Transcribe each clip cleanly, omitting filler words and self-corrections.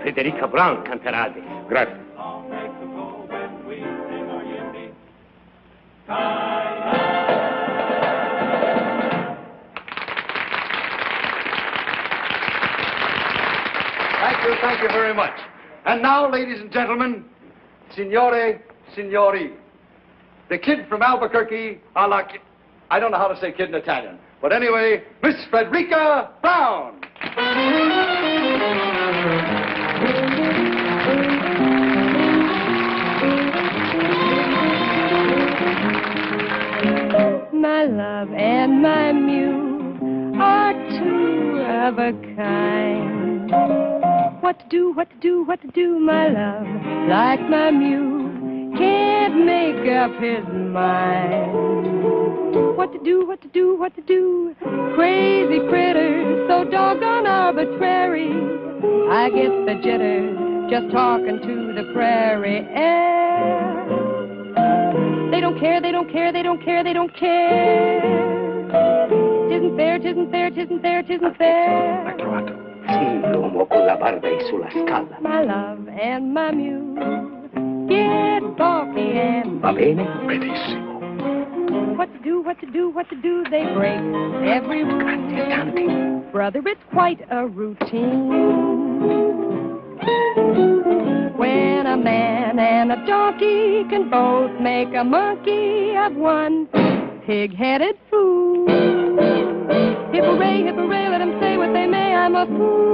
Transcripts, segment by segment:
Frederica Brown canterà adesso. Grazie. Thank you very much. And now, ladies and gentlemen, signore, signori, the kid from Albuquerque, I don't know how to say kid in Italian, but anyway, Miss Frederica Brown. My love and my muse are two of a kind. What to do, what to do, what to do, my love, like my muse, can't make up his mind. What to do, what to do, what to do, crazy critters, so doggone arbitrary. I get the jitters just talking to the prairie air. They don't care, they don't care, they don't care, they don't care. Tisn't fair, tisn't fair, tisn't fair, tisn't fair. Sì, l'uomo con la barba è sulla scala. My love and my muse get balky and... Va bene? Benissimo. What to do, what to do, what to do, they break every rule. Brother, it's quite a routine. When a man and a donkey can both make a monkey of one pig-headed fool. Hip-hooray, hip-hooray, let them say what they may, I'm a fool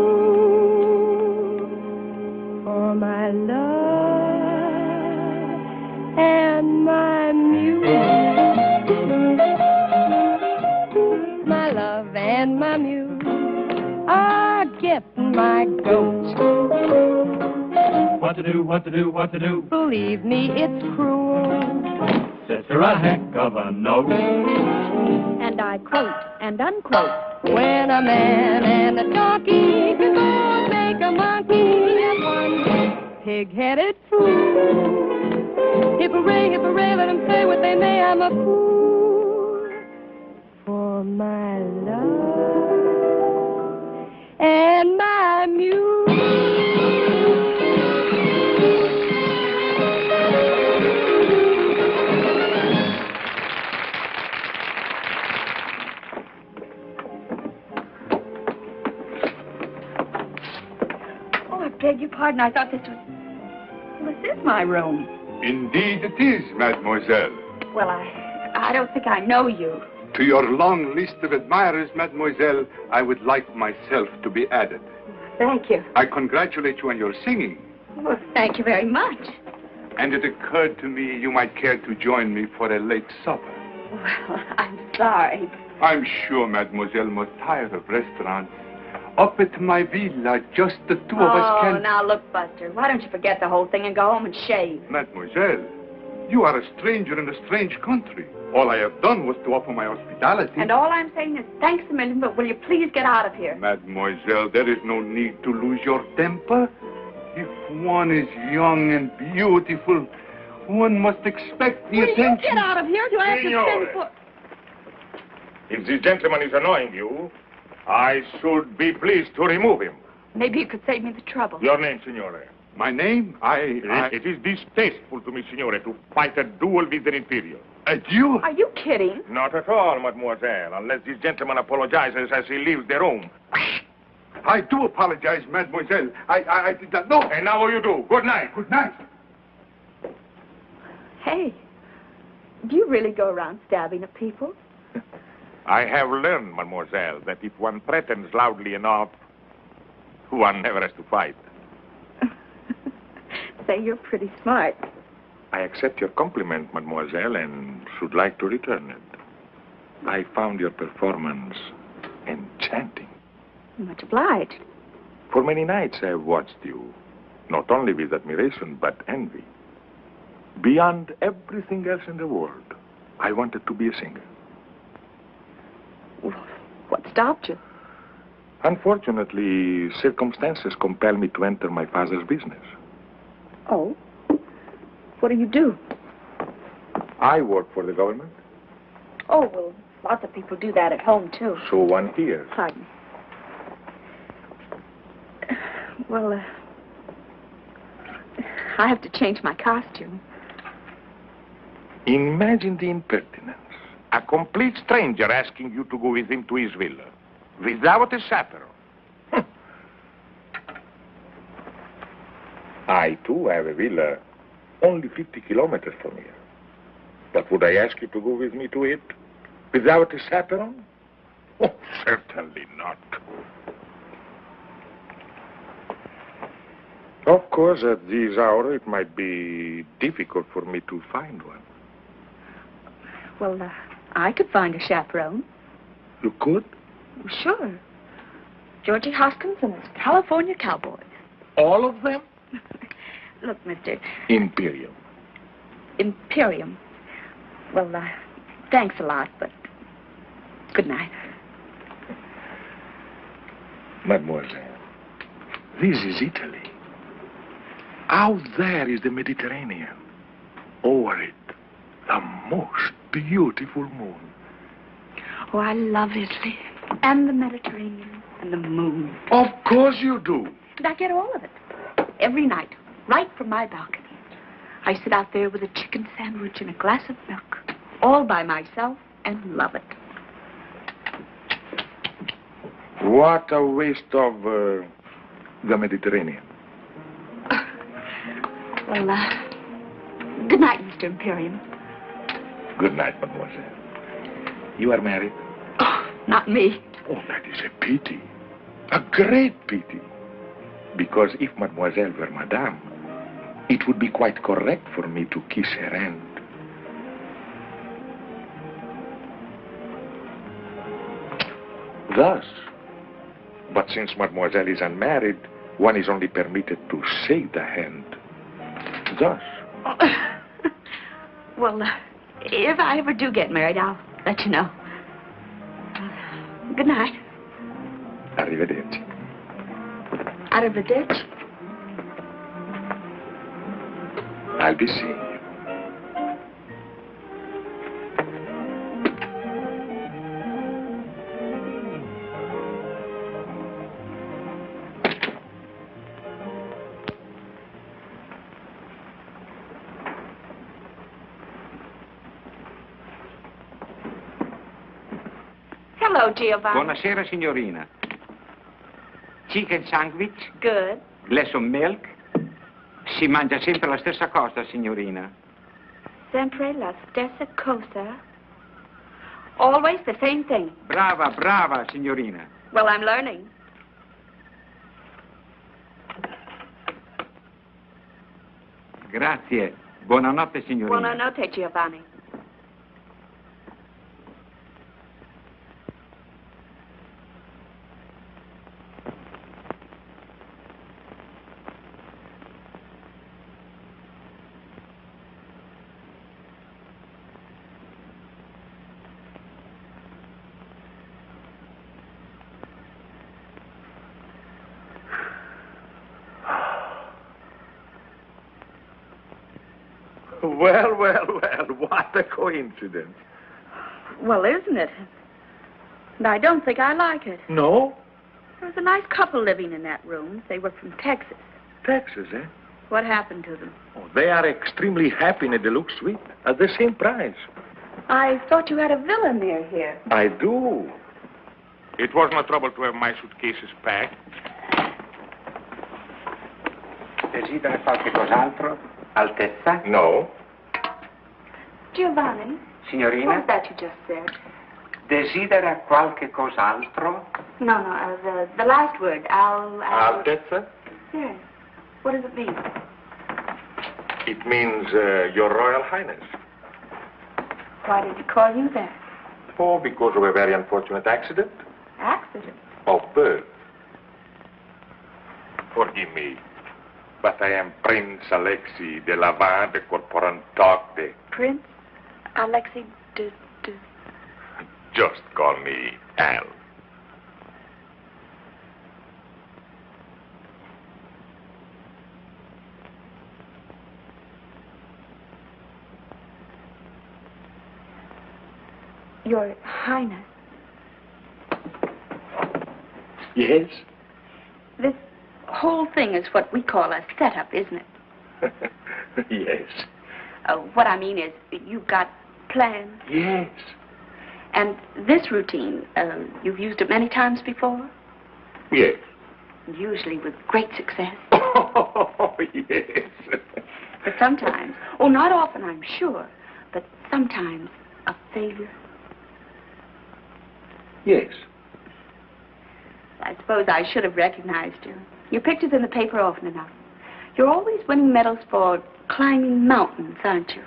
for my love and my muse. My love and my muse are getting my goat. What to do, what to do, what to do? Believe me, it's cruel. Sister, a heck of a note. And I quote and unquote. When a man and a donkey can both make a monkey of one pig-headed fool. Hip-hooray, hip-hooray, let them say what they may, I'm a fool for my love and my muse. I beg your pardon. I thought this was... Well, this is my room. Indeed it is, mademoiselle. Well, I don't think I know you. To your long list of admirers, mademoiselle, I would like myself to be added. Thank you. I congratulate you on your singing. Well, thank you very much. And it occurred to me you might care to join me for a late supper. Well, I'm sorry. I'm sure mademoiselle must tire of restaurants. Up at my villa, just the two of us can... Oh, now look, Buster, why don't you forget the whole thing and go home and shave? Mademoiselle, you are a stranger in a strange country. All I have done was to offer my hospitality. And all I'm saying is thanks a million, but will you please get out of here? Mademoiselle, there is no need to lose your temper. If one is young and beautiful, one must expect the attention. Will you get out of here? Do I have to send for... If this gentleman is annoying you, I should be pleased to remove him. Maybe you could save me the trouble. Your name, signore? My name? It is distasteful to me, signore, to fight a duel with an Imperium. A duel? Are you kidding? Not at all, mademoiselle, unless this gentleman apologizes as he leaves the room. I do apologize, mademoiselle. I did not know. And now you do. Good night. Good night. Hey, do you really go around stabbing at people? I have learned, mademoiselle, that if one threatens loudly enough, one never has to fight. Say, you're pretty smart. I accept your compliment, mademoiselle, and should like to return it. I found your performance enchanting. Much obliged. For many nights I have watched you, not only with admiration, but envy. Beyond everything else in the world, I wanted to be a singer. What stopped you? Unfortunately, circumstances compel me to enter my father's business. Oh? What do? I work for the government. Oh, well, lots of people do that at home, too. So one here. Pardon. Well, I have to change my costume. Imagine the impertinence. A complete stranger asking you to go with him to his villa. Without a chaperone. I, too, have a villa only 50 kilometers from here. But would I ask you to go with me to it? Without a chaperone? Oh, certainly not. Of course, at this hour, it might be difficult for me to find one. Well, I could find a chaperone. You could? Sure. Georgie Hoskins and his California Cowboys. All of them? Look, Mr. Imperium. Imperium. Well, thanks a lot, but good night. Mademoiselle, this is Italy. Out there is the Mediterranean. Over it, the most beautiful moon. Oh, I love Italy. And the Mediterranean. And the moon. Of course you do. And I get all of it. Every night. Right from my balcony. I sit out there with a chicken sandwich and a glass of milk. All by myself and love it. What a waste of the Mediterranean. Well, good night, Mr. Imperium. Good night, mademoiselle. You are married? Oh, not me. Oh, that is a pity. A great pity. Because if mademoiselle were madame, it would be quite correct for me to kiss her hand. Thus. But since mademoiselle is unmarried, one is only permitted to shake the hand. Thus. Well, if I ever do get married, I'll let you know. Good night. Arrivederci. Arrivederci. I'll be seeing you. Hello, Giovanni. Buonasera, signorina. Chicken sandwich, Good. glass of milk. Si mangia sempre la stessa cosa, signorina. Sempre la stessa cosa. Always the same thing. Brava, brava, signorina. Well, I'm learning. Grazie. Buonanotte, signorina. Buonanotte, Giovanni. Well, well, well, what a coincidence. Well, isn't it? And I don't think I like it. No? There was a nice couple living in that room. They were from Texas. Texas, eh? What happened to them? Oh, they are extremely happy in a deluxe suite at the same price. I thought you had a villa near here. I do. It was no trouble to have my suitcases packed. Desidera qualche cos'altro? Altezza? No. Giovanni? Signorina? What was that you just said? Desidera qualche cos'altro? No, the last word. Altezza? Yes. What does it mean? It means Your Royal Highness. Why did he call you that? Oh, because of a very unfortunate accident. Accident? Of birth. Forgive me, but I am Prince Alexis de Lavin de Corporantocte. Prince Alexis de... Just call me Al. Your Highness. Yes? This whole thing is what we call a setup, isn't it? Yes. What I mean is, you've got plans. Yes. And this routine, you've used it many times before? Yes. Usually with great success. Oh, yes. But sometimes, not often, I'm sure, but sometimes a failure. Yes. I suppose I should have recognized you. Your picture's in the paper often enough. You're always winning medals for climbing mountains, aren't you?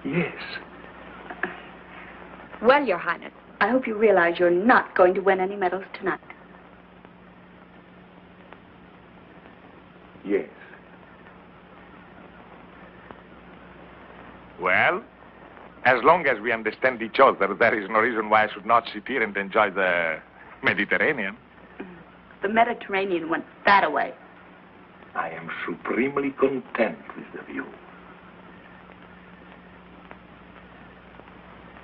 Yes. Well, Your Highness, I hope you realize you're not going to win any medals tonight. Yes. Well, as long as we understand each other, there is no reason why I should not sit here and enjoy the Mediterranean. The Mediterranean went that away. I am supremely content with the view.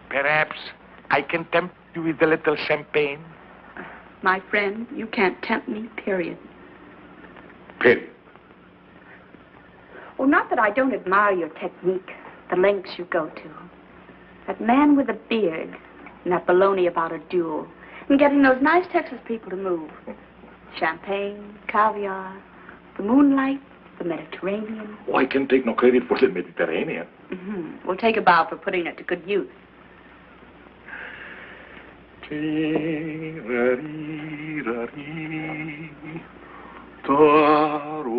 Perhaps I can tempt you with a little champagne? My friend, you can't tempt me, period. Period. Oh, not that I don't admire your technique, the lengths you go to. That man with a beard and that baloney about a duel and getting those nice Texas people to move. Champagne, caviar, the moonlight, the Mediterranean. Oh, I can take no credit for the Mediterranean. Mm-hmm. We'll take a bow for putting it to good use. Oh,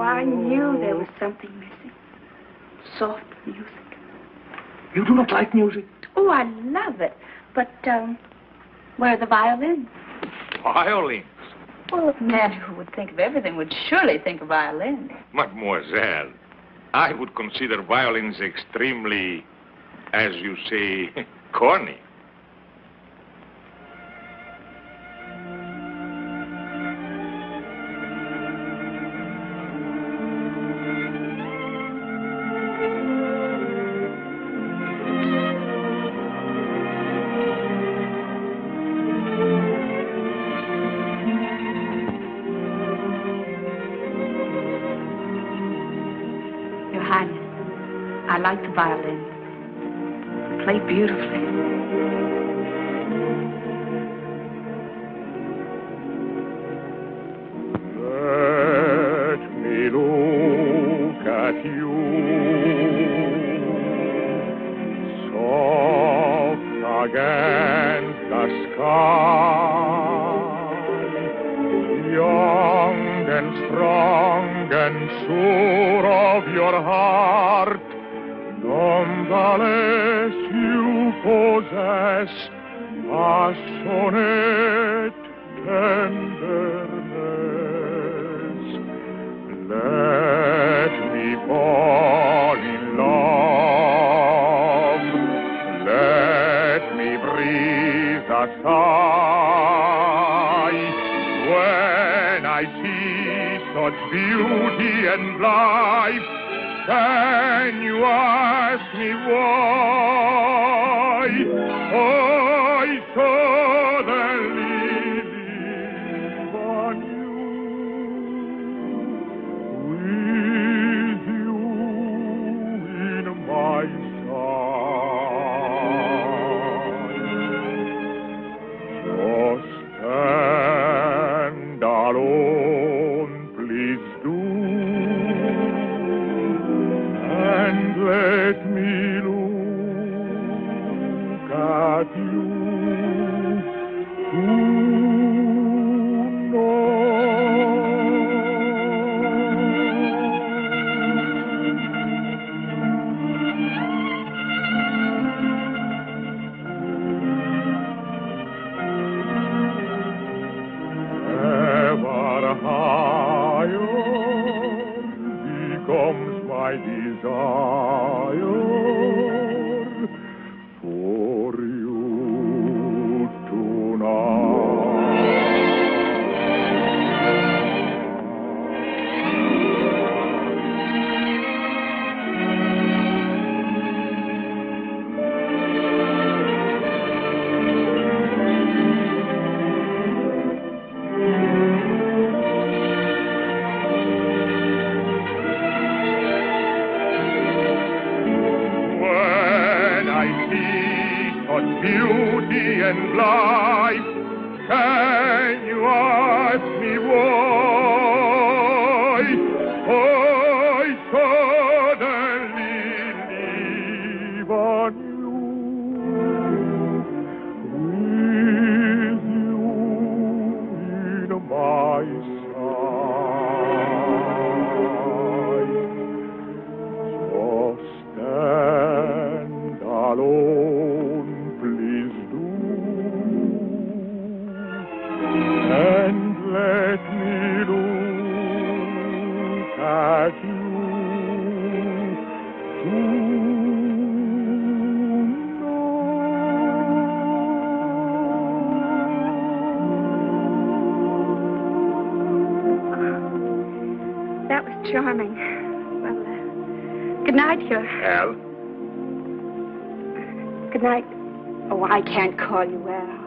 I knew there was something missing. Soft music. You do not like music? Oh, I love it. But, where are the violins? Violins? Well, a man who would think of everything would surely think of violins. Mademoiselle, I would consider violins extremely, as you say, corny. Your Highness, I like the violin. They play beautifully. Let me look at you, soft against the sky, young and strong and sure of your heart. Nonetheless, you possess passionate tenderness. Let me fall in love. Let me breathe a sigh when I see such beauty and life. Can you ask me why I suddenly live on you, with you in my side? Just stand alone, please do. And let me look at you ever higher becomes my desire for you tonight. beauty and life. Can you ask me why? I suddenly live on you, with you in my side. So stand alone, please do, and let me look at you tonight. That was charming. Well, good night, Your... Al? Good night. Oh, I can't call you Al.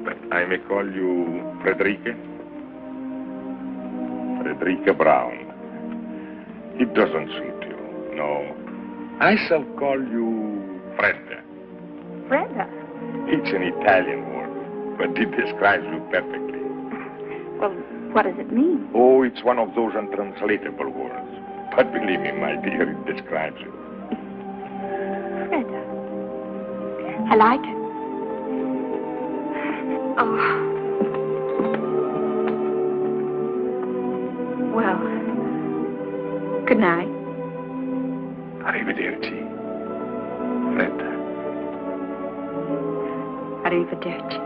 But I may call you Frederica? Frederica Brown. It doesn't suit you, no. I shall call you Fredda. Brenda. It's an Italian word, but it describes you perfectly. Well, what does it mean? Oh, it's one of those untranslatable words. But believe me, my dear, it describes you. Brenda. I like it. Oh. Well, good night. Arrivederci. Fredda. Arrivederci.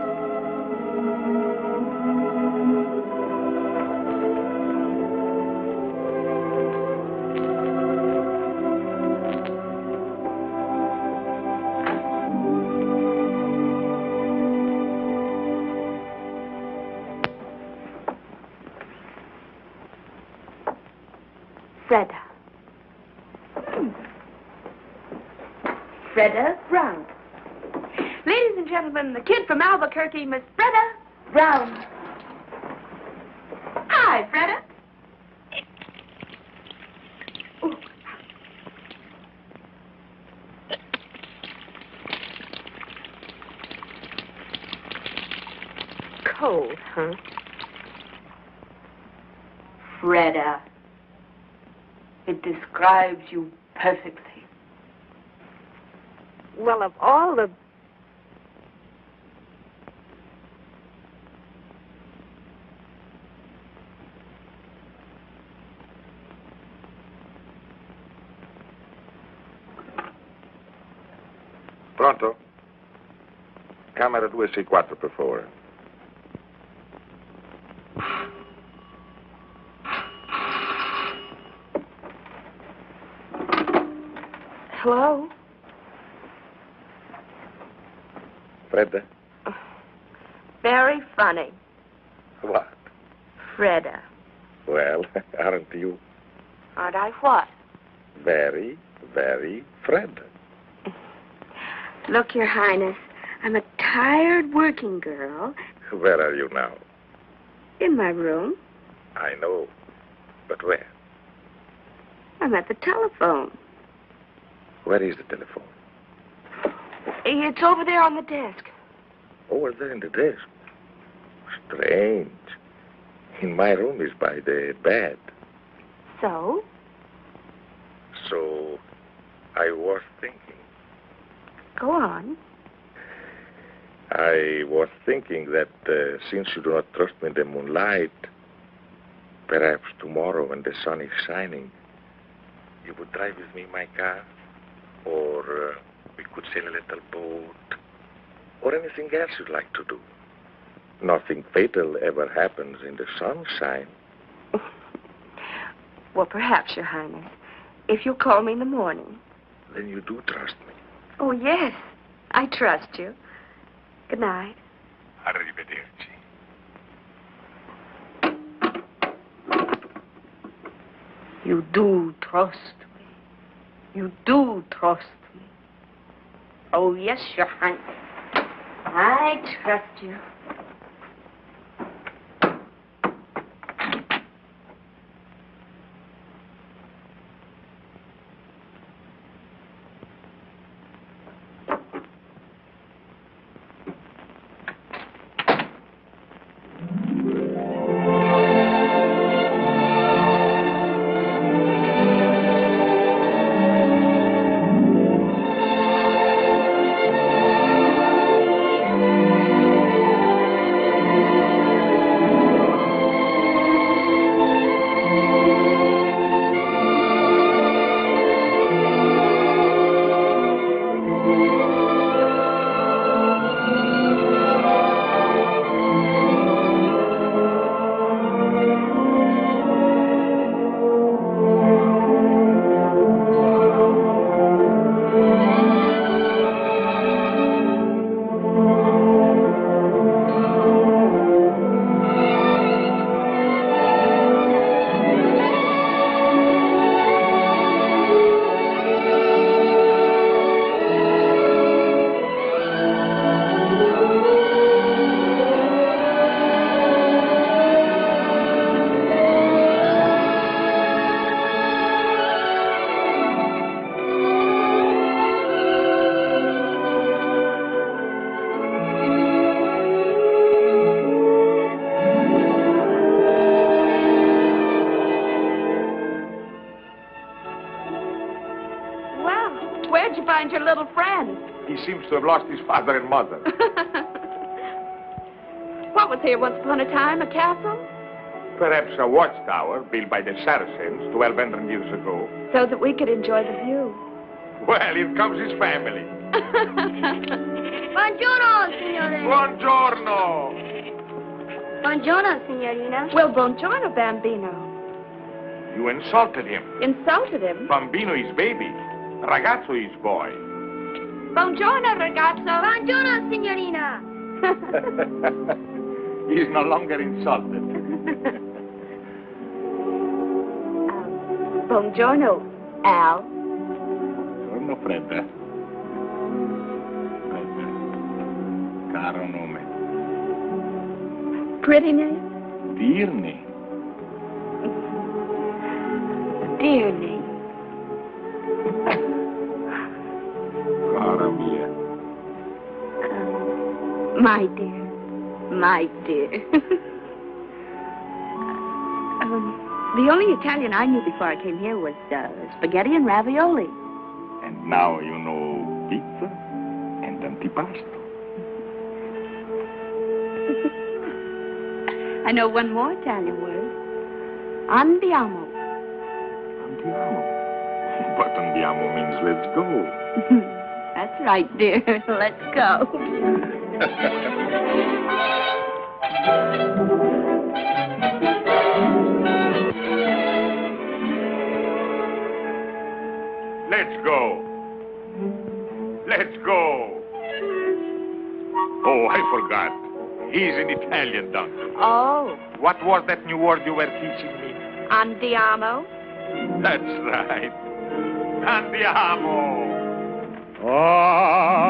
Freda. Freda Brown. Ladies and gentlemen, the kid from Albuquerque, Miss Freda Brown. Hi, Freda. Ooh. Cold, huh? Freda. It describes you perfectly. Well, of all the... Pronto? Camera 264, per favore. Hello? Fredda? Very funny. What? Freda. Well, aren't you Aren't I what? very, very Fredda? Look, Your Highness, I'm a tired working girl Where are you now? in my room. I know. But where? I'm at the telephone. Where is the telephone? It's over there on the desk. Over there in the desk. Strange. In my room is by the bed. So? So, I was thinking. Go on. I was thinking that since you do not trust me in the moonlight, perhaps tomorrow when the sun is shining, you would drive with me in my car, or we could sail a little boat, or anything else you'd like to do. Nothing fatal ever happens in the sunshine. Well, perhaps, Your Highness, if you'll call me in the morning. Then you do trust me. Oh, yes, I trust you. Good night. Arrivederci. You do trust me. You do trust me. Oh, yes, Your Highness. I trust you. little friend. He seems to have lost his father and mother. What was here once upon a time, a castle? Perhaps a watchtower built by the Saracens 1,200 years ago. So that we could enjoy the view. Well, here comes his family. Buongiorno, signore. Buongiorno. Buongiorno, signorina. Well, buongiorno, Bambino. You insulted him. Insulted him? Bambino is baby. Ragazzo is boy. Buongiorno, ragazzo. Buongiorno, signorina. He's no longer insulted. Buongiorno, Al. Buongiorno, Fredda. Fredda. Caro nome. Pretty name? Dear name. Dear name. Cara mia. My dear. My dear. The only Italian I knew before I came here was spaghetti and ravioli. And now you know pizza and antipasto. I know one more Italian word. Andiamo. Andiamo. But andiamo means let's go. That's right, dear. Let's go. Let's go. Let's go. Oh, I forgot. He's an Italian doctor. Oh, What was that new word you were teaching me? andiamo. That's right. Andiamo.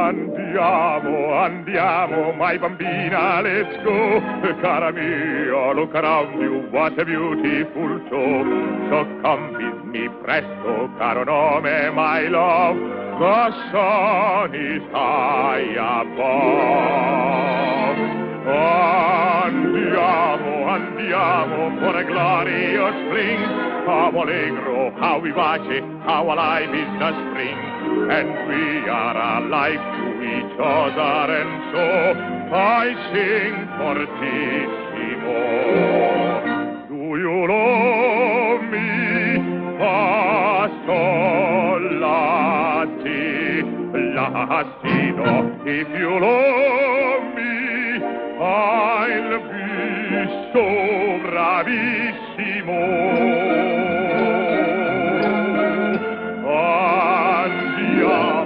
Andiamo, andiamo, my bambina, let's go. Cara mia, look around you, what a beautiful show. So come with me presto, caro nome, my love. The sun is high above. Andiamo, andiamo, for a glorious spring. How allegro, how vivace, how alive is the spring. And we are alive to each other, and so I sing fortissimo. Do you love me? Solati, Lassino. If you love me, I'll be so bravissimo.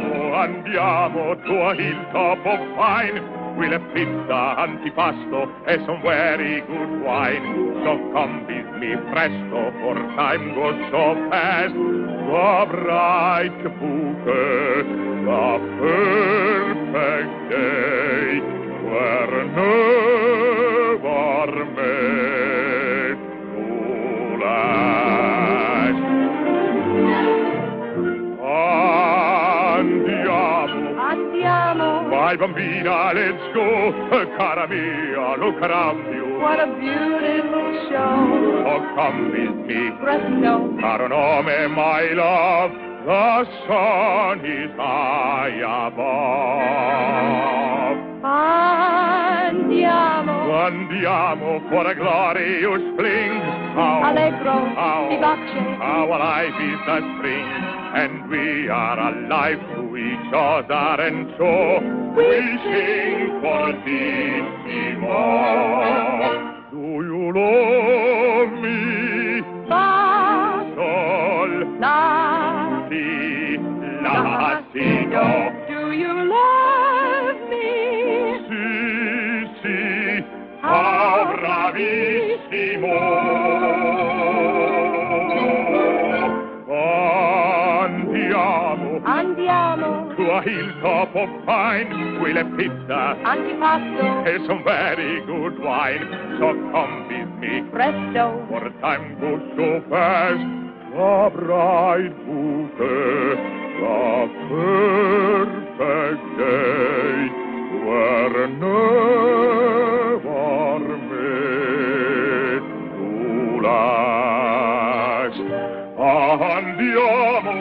Andiamo to a hilltop of pine. We'll have pizza, antipasto, and some very good wine. So come with me presto, for time goes so fast. The bright bouquet, the perfect day, were never made to last. Andiamo. My bambina, let's go. Cara mia, look around you. What a beautiful show. Oh, come with me. Presto. Caro nome, my love. The sun is high above. Andiamo. Andiamo for a glorious spring. How Allegro, vivace. How alive is the spring. And we are alive to each other, and so we sing fortissimo. Do you love me? Fa, Sol, la, si, la, si, do. do you love me? Si, si, how bravissimo. Andiamo. To a hilltop of pine, we'll have pizza, Antipasto. and some very good wine. So come with me, Presto. for time goes so fast. The bright bouquet, the perfect day, were never made to last. Andiamo.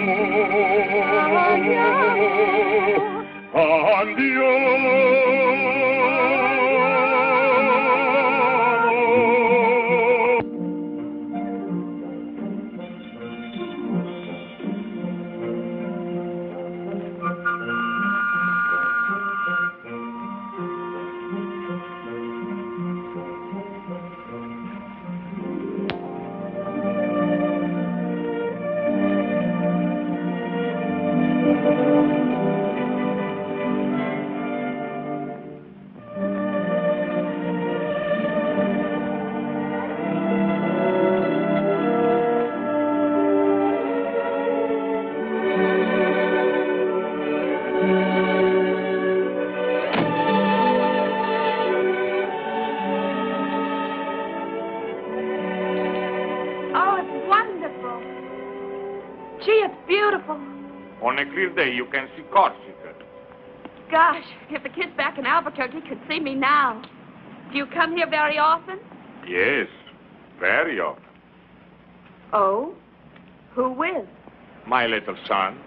On a clear day, you can see Corsica. Gosh, if the kids back in Albuquerque could see me now. Do you come here very often? Yes, very often. Oh? Who with? My little son.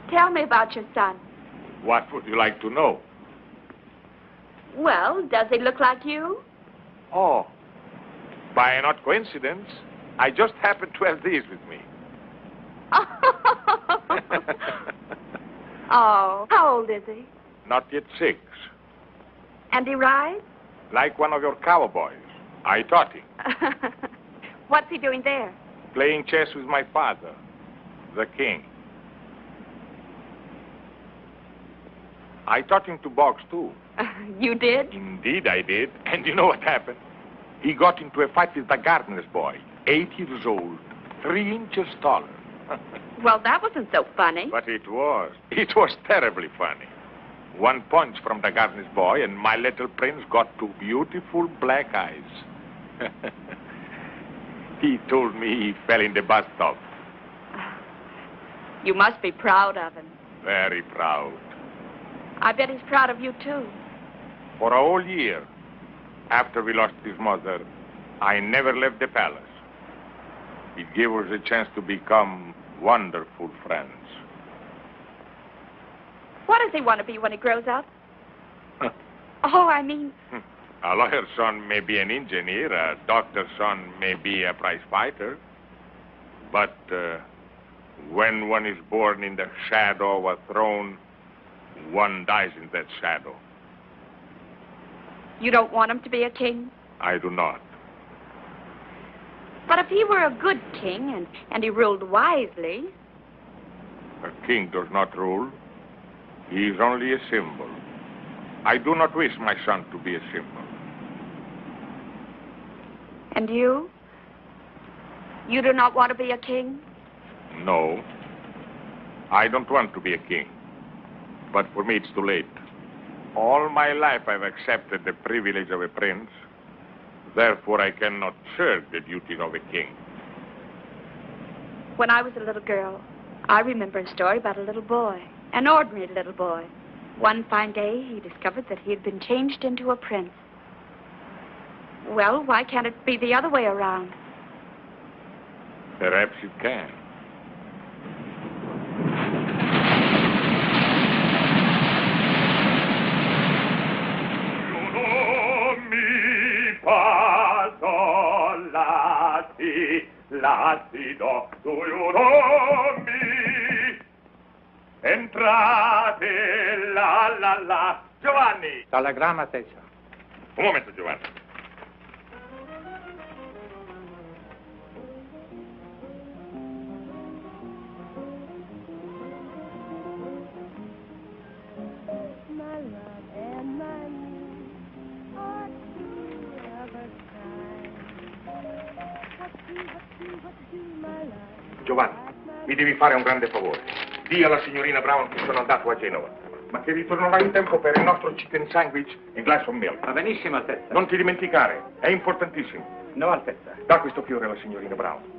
Tell me about your son. What would you like to know? Well, does he look like you? Oh, by an odd coincidence, I just happened to have these with me. Oh, how old is he? Not yet 6. And he rides? Like one of your cowboys. I taught him. What's he doing there? Playing chess with my father, the king. I taught him to box, too. You did? Indeed, I did. And you know what happened? He got into a fight with the gardener's boy, 8 years old, 3 inches taller. Well, that wasn't so funny. But it was. It was terribly funny. One punch from the gardener's boy, and my little prince got 2 beautiful black eyes. He told me he fell in the bathtub. You must be proud of him. Very proud. I bet he's proud of you, too. For a whole year, after we lost his mother, I never left the palace. It gave us a chance to become wonderful friends. What does he want to be when he grows up? Oh, I mean... A lawyer's son may be an engineer, a doctor's son may be a prize fighter. But when one is born in the shadow of a throne, one dies in that shadow. You don't want him to be a king? I do not. But if he were a good king and he ruled wisely... A king does not rule. He is only a symbol. I do not wish my son to be a symbol. And you? You do not want to be a king? No. I don't want to be a king. But for me, it's too late. All my life, I've accepted the privilege of a prince. Therefore, I cannot shirk the duties of a king. When I was a little girl, I remember a story about a little boy, an ordinary little boy. One fine day, he discovered that he had been changed into a prince. Well, why can't it be the other way around? Perhaps it can. Lassido, do you know me? Entrate, la. Giovanni! Telegramma, Tezio. Un momento, Giovanni. My love and my need are two of a kind. What do, my love? Giovanni, mi devi fare un grande favore. Dì alla signorina Brown che sono andato a Genova, ma che ritornerò in tempo per il nostro chicken sandwich e glass of milk. Va benissimo, Altezza. Non ti dimenticare, è importantissimo. No, Altezza. Da questo fiore alla signorina Brown.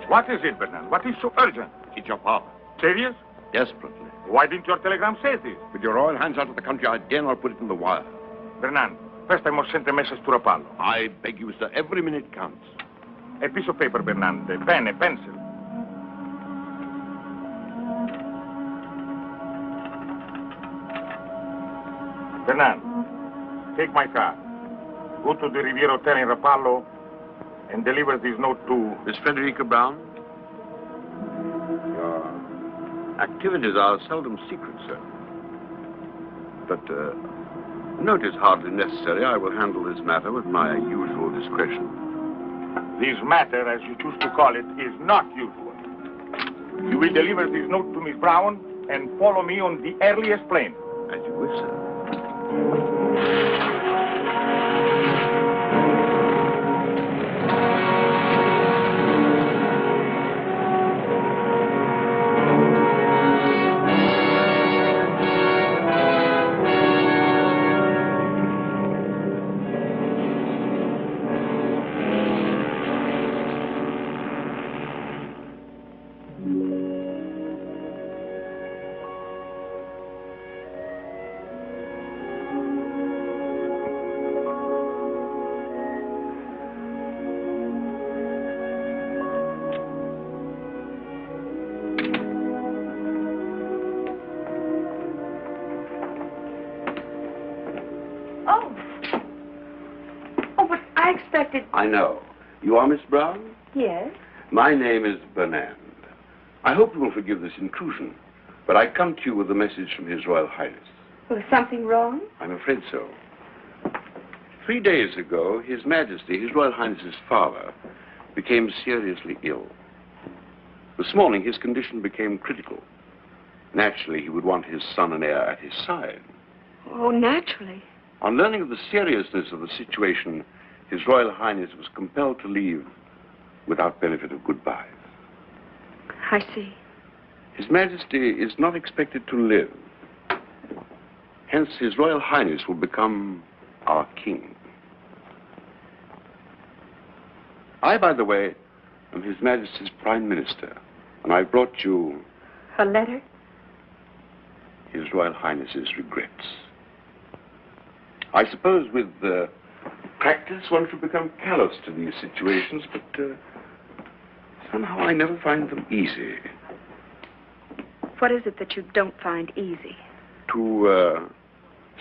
What is it, Bernard? What is so urgent? It's your father. Serious? Desperately. Why didn't your telegram say this? With your royal hands out of the country, I dare not put it in the wire. Bernard, first I must send a message to Rapallo. I beg you, sir, every minute counts. A piece of paper, Bernard, a pen, a pencil. Bernard, take my car. Go to the Riviera Hotel in Rapallo and deliver this note to... Miss Frederica Brown? Your activities are seldom secret, sir. But note is hardly necessary. I will handle this matter with my usual discretion. This matter, as you choose to call it, is not usual. You will deliver this note to Miss Brown and follow me on the earliest plane. As you wish, sir. I know. You are Miss Brown? Yes. My name is Bernand. I hope you will forgive this intrusion, but I come to you with a message from His Royal Highness. Was something wrong? I'm afraid so. 3 days ago, His Majesty, His Royal Highness's father, became seriously ill. This morning, his condition became critical. Naturally, he would want his son and heir at his side. Oh, naturally. On learning of the seriousness of the situation, His Royal Highness was compelled to leave without benefit of goodbyes. I see. His Majesty is not expected to live. Hence, His Royal Highness will become our king. I, by the way, am His Majesty's Prime Minister, and I brought you A letter? His Royal Highness's regrets. I suppose with practice, one should become callous to these situations, but somehow I never find them easy. What is it that you don't find easy? To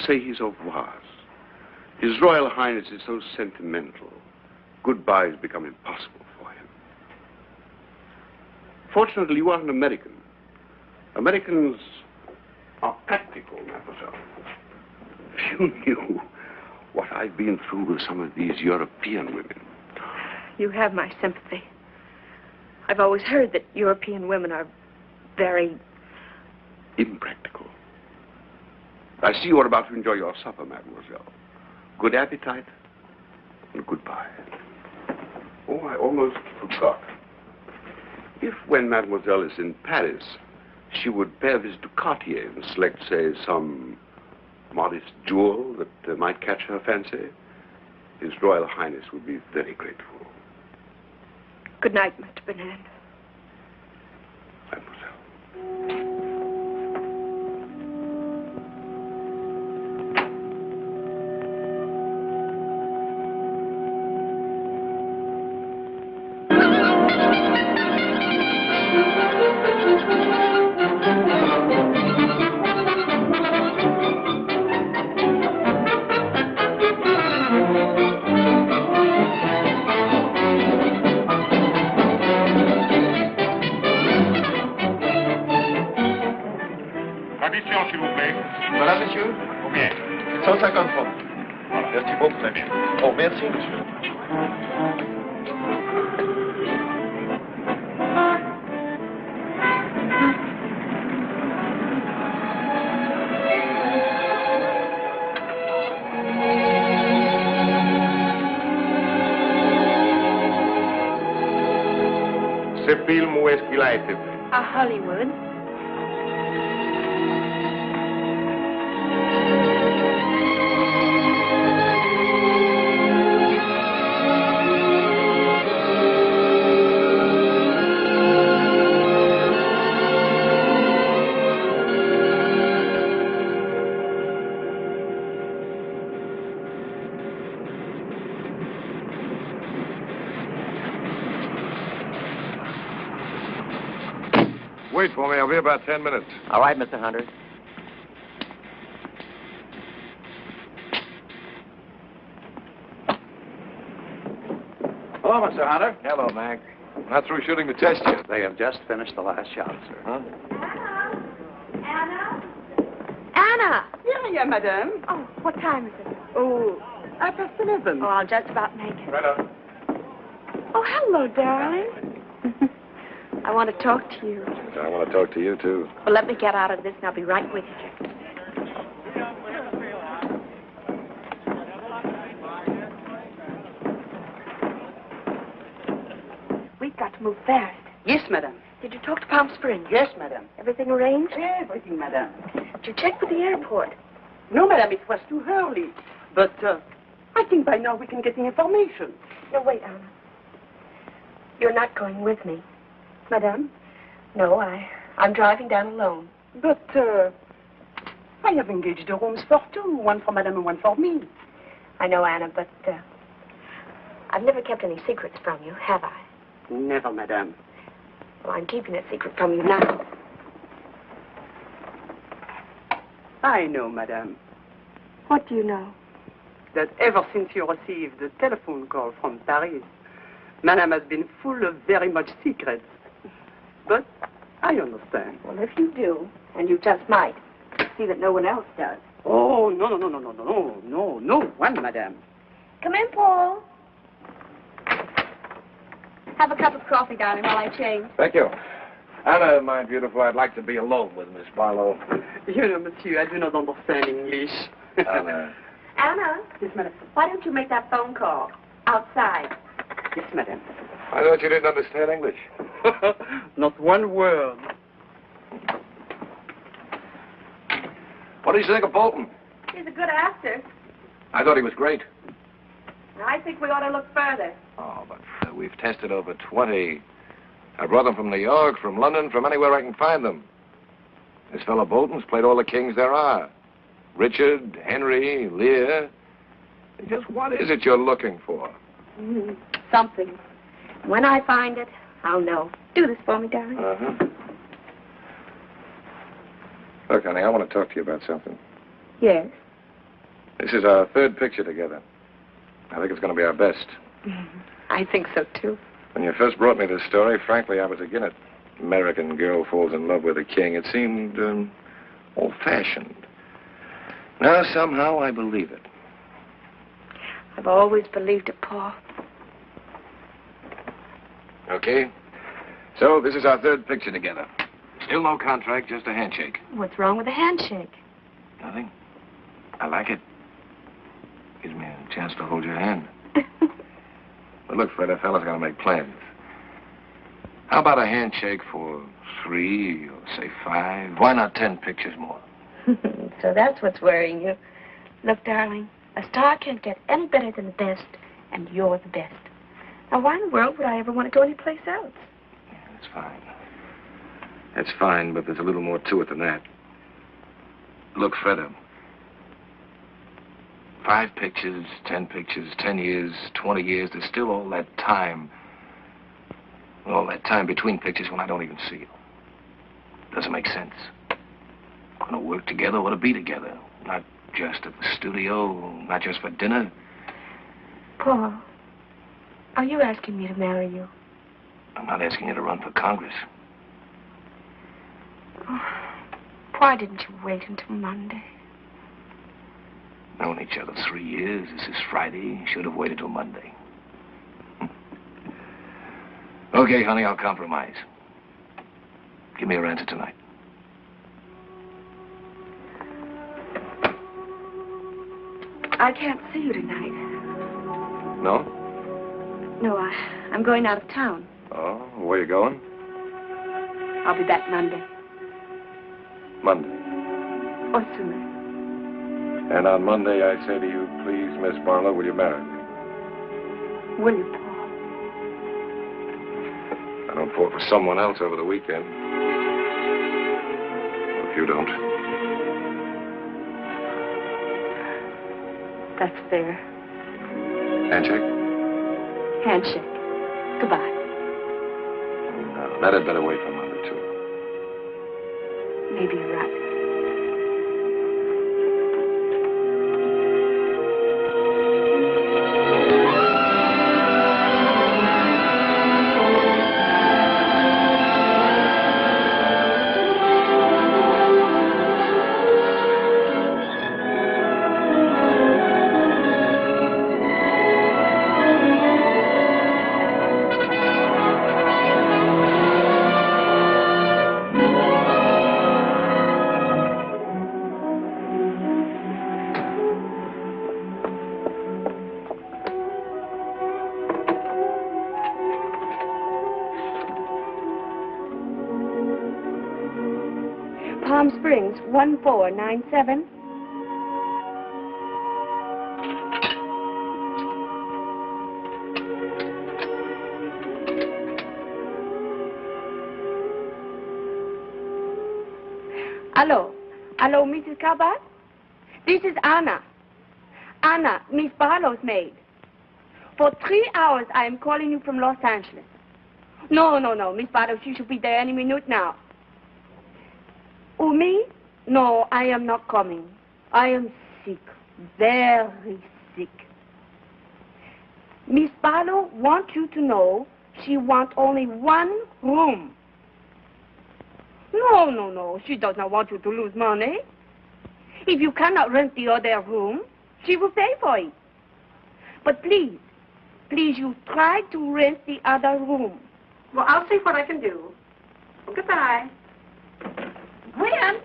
say his au revoirs. His Royal Highness is so sentimental. Goodbyes become impossible for him. Fortunately, you are an American. Americans are practical, mademoiselle. If you knew what I've been through with some of these European women. You have my sympathy. I've always heard that European women are very... impractical. I see you are about to enjoy your supper, mademoiselle. Good appetite and goodbye. Oh, I almost forgot. If, when mademoiselle is in Paris, she would pay a visit to Cartier and select, say, some modest jewel that might catch her fancy, His Royal Highness would be very grateful. Good night, Mr. Bernand. Mademoiselle. S'il vous plaît. Voilà, monsieur. Combien? 150 francs. Voilà. Merci beaucoup, très bien. Oh, merci, monsieur. Ce film, où est-ce qu'il a été fait? À Hollywood. Wait for me. I'll be about 10 minutes. All right, Mr. Hunter. Hello, Mr. Hunter. Hello, Mac. Not through shooting the test yet. They have just finished the last shot, sir. Huh? Anna! Yeah, madame. Oh, what time is it? Oh, 11:30. Oh, I'll just about make it. Right on. Oh, hello, darling. I want to talk to you. I want to talk to you, too. Well, let me get out of this and I'll be right with you. We've got to move fast. Yes, madame. Did you talk to Palm Springs? Yes, madame. Everything arranged? Everything, madame. Did you check with the airport? No, madame, it was too early. But I think by now we can get the information. No, wait, Anna. You're not going with me. Madame? No, I'm driving down alone. But I have engaged the rooms for two. One for madame and one for me. I know, Anna, but I've never kept any secrets from you, have I? Never, madame. Well, I'm keeping a secret from you now. I know, madame, What do you know? that ever since you received the telephone call from Paris, madame has been full of very much secrets. But I understand. Well, if you do, and you just might, see that no one else does. Oh, no one, madame. Come in, Paul. Have a cup of coffee, darling, while I change. Thank you. Anna, my beautiful, I'd like to be alone with Miss Barlow. You know, monsieur, I do not understand English. Anna. Anna? Yes, madame. Why don't you make that phone call outside? Yes, madame. I thought you didn't understand English. Not one word. What do you think of Bolton? He's a good actor. I thought he was great. I think we ought to look further. Oh, but we've tested over 20. I brought them from New York, from London, from anywhere I can find them. This fellow Bolton's played all the kings there are. Richard, Henry, Lear. Just what is it you're looking for? Something. When I find it, I'll know. Do this for me, darling. Uh-huh. Look, honey, I want to talk to you about something. Yes. This is our third picture together. I think it's going to be our best. I think so, too. When you first brought me this story, frankly, I was against it. American girl falls in love with a king. It seemed old-fashioned. Now, somehow, I believe it. I've always believed it, Paul. Okay. So, this is our third picture together. Still no contract, just a handshake. What's wrong with a handshake? Nothing. I like it. Gives me a chance to hold your hand. But look, Fred, a fella's got to make plans. How about a handshake for 3 or, say, 5? Why not 10 pictures more? So that's what's worrying you. Look, darling, a star can't get any better than the best, and you're the best. Now, why in the world would I ever want to go anyplace else? Yeah, that's fine. That's fine, but there's a little more to it than that. Look, Fred, 5 pictures, 10 pictures, 10 years, 20 years, there's still all that time. All that time between pictures when I don't even see you. Doesn't make sense. Want to work together, or to be together. Not just at the studio, not just for dinner. Paul, are you asking me to marry you? I'm not asking you to run for Congress. Oh, why didn't you wait until Monday? Known each other 3 years. This is Friday. Should have waited till Monday. Okay, honey, I'll compromise. Give me your answer tonight. I can't see you tonight. No? No, I'm going out of town. Oh, where you going? I'll be back Monday. Monday. Or sooner. And on Monday, I say to you, please, Miss Barlow, will you marry me? Will you, Paul? I don't fall for someone else over the weekend. Well, if you don't. That's fair. Handshake? Handshake. Goodbye. No, that had better wait for Monday, too. Maybe you're right. Springs, 1497. Hello. Hello, Mrs. Cabot? This is Anna. Anna, Miss Barlow's maid. For 3 hours, I am calling you from Los Angeles. No, Miss Barlow, she should be there any minute now. Oh, me? No, I am not coming. I am sick, very sick. Miss Barlow wants you to know she wants only 1 room. No, she does not want you to lose money. If you cannot rent the other room, she will pay for it. But please, you try to rent the other room. Well, I'll see what I can do. Goodbye. Gwen?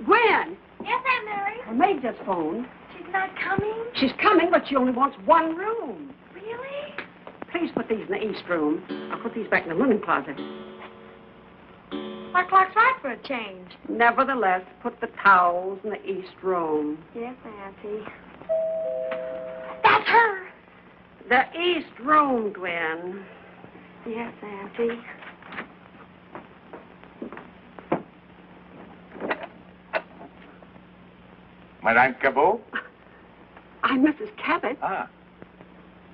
Gwen? Yes, Aunt Mary? Her maid just phoned. She's not coming? She's coming, but she only wants 1 room. Really? Please put these in the east room. I'll put these back in the linen closet. My clock's right for a change. Nevertheless, put the towels in the east room. Yes, Auntie. That's her. The east room, Gwen. Yes, Auntie. Madame Cabot? I'm Mrs. Cabot. Ah.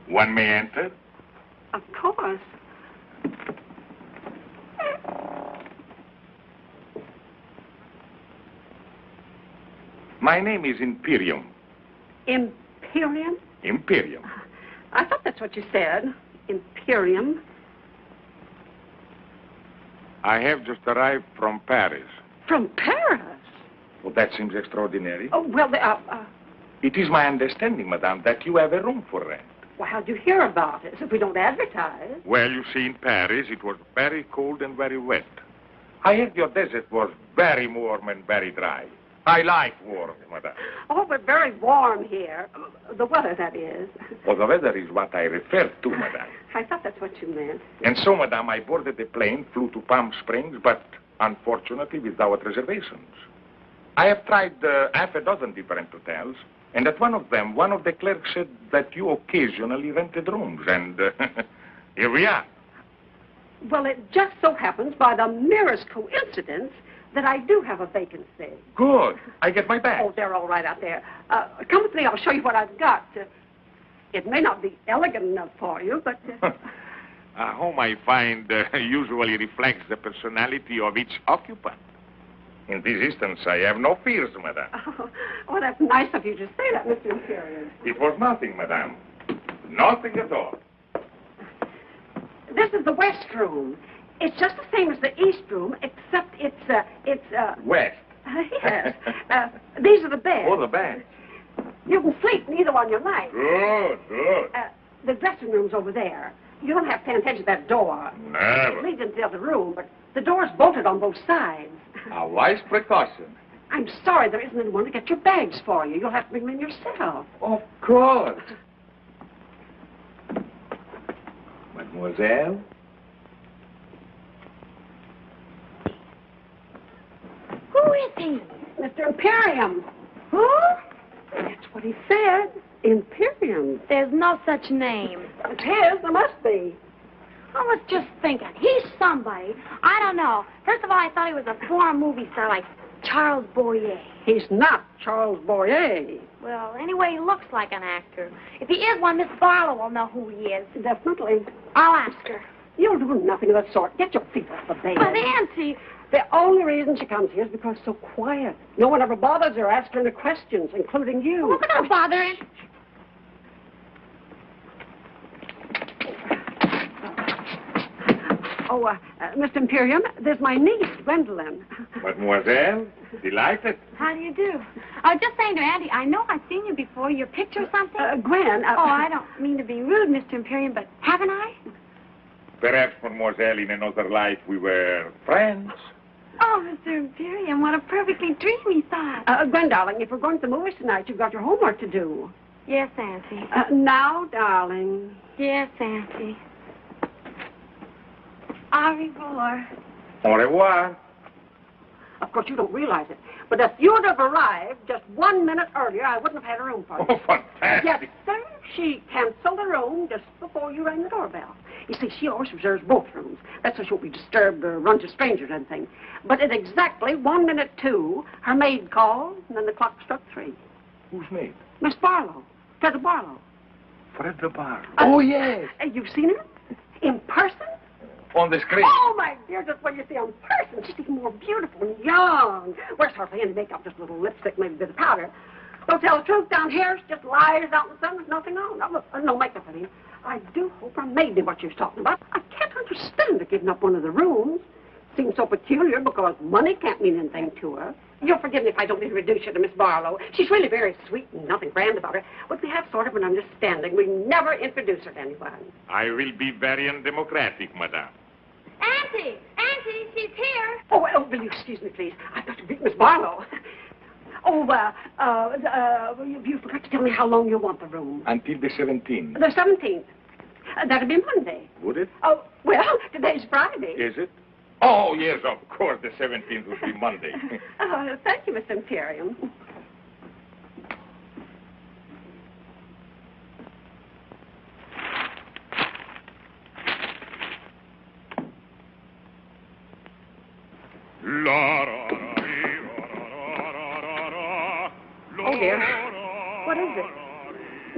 One may enter? Of course. My name is Imperium. Imperium? Imperium. I thought that's what you said. Imperium. I have just arrived from Paris. From Paris? Well, that seems extraordinary. Oh, well, It is my understanding, madame, that you have a room for rent. well, how'd you hear about it? If we don't advertise. Well, you see, in Paris, it was very cold and very wet. I heard your desert was very warm and very dry. I like warm, madame. Oh, but very warm here. The weather, that is. Well, the weather is what I refer to, madame. I thought that's what you meant. And so, madame, I boarded the plane, flew to Palm Springs, but unfortunately without reservations. I have tried half a dozen different hotels, and at one of them, one of the clerks said that you occasionally rented rooms, and here we are. Well, it just so happens, by the merest coincidence, that I do have a vacancy. Good. I get my bag. Oh, they're all right out there. Come with me. I'll show you what I've got. It may not be elegant enough for you, but... A home, I find, usually reflects the personality of each occupant. In this instance, I have no fears, madame. Oh, that's nice of you to say that, Mr. Imperium. It was nothing, madame. Nothing at all. This is the west room. It's just the same as the east room, except it's West. Yes. These are the beds. Oh, the beds. You can sleep in either one you like. Good, good. The dressing room's over there. You don't have to pay attention to that door. Never. It leads into the other room, but the door's bolted on both sides. A wise precaution. I'm sorry there isn't anyone to get your bags for you. You'll have to bring them in yourself. Of course. Mademoiselle? Who is he? Mr. Imperium. Who? That's what he said. Imperium. There's no such name. It's his. There must be. I was just thinking, he's somebody. I don't know. First of all, I thought he was a foreign movie star like Charles Boyer. He's not Charles Boyer. Well, anyway, he looks like an actor. If he is one, Miss Barlow will know who he is. Definitely. I'll ask her. You'll do nothing of that sort. Get your feet off the bed. But, Auntie... The only reason she comes here is because it's so quiet. No one ever bothers her, asks her any questions, including you. Well, we're not bothering. Mr. Imperium, there's my niece, Gwendolyn. Mademoiselle, delighted. How do you do? I was just saying to Auntie, I know I've seen you before. Your picture or something? Gwen. Oh, I don't mean to be rude, Mr. Imperium, but haven't I? Perhaps, mademoiselle, in another life we were friends. Oh, Mr. Imperium, what a perfectly dreamy thought. Gwen, darling, if we're going to the movies tonight, you've got your homework to do. Yes, Auntie. Now, darling. Yes, Auntie. Au revoir. Au revoir. Of course, you don't realize it. But if you'd have arrived just 1 minute earlier, I wouldn't have had a room for you. Oh, fantastic. Yes, sir. She canceled the room just before you rang the doorbell. You see, she always reserves both rooms. That's so she won't be disturbed or run to strangers or anything. But at exactly 1 minute 2, her maid called, and then the clock struck 3. Who's maid? Miss Barlow. Fred Barlow. Fred Barlow. Oh, yes. You've seen her? In person? On the screen. Oh, my dear, just what you see on person. She's even more beautiful and young. Wears hardly any makeup, just a little lipstick, maybe a bit of powder. Don't tell the truth down here. She just lies out in the sun. There's nothing on. No makeup, I mean. I do hope her maid knew what she was talking about. I can't understand her giving up one of the rooms. Seems so peculiar because money can't mean anything to her. You'll forgive me if I don't introduce you to Miss Barlow. She's really very sweet and nothing grand about her. But we have sort of an understanding. We never introduce her to anyone. I will be very undemocratic, madame. Auntie! Auntie, she's here. Oh, well, will you excuse me, please? I've got to meet Miss Barlow. Oh, you forgot to tell me how long you want the room. Until the 17th. The 17th. That'll be Monday. Would it? Oh, well, today's Friday. Is it? Oh, yes, of course. The 17th would be Monday. Thank you, Mr. Imperium. Oh, dear. What is it?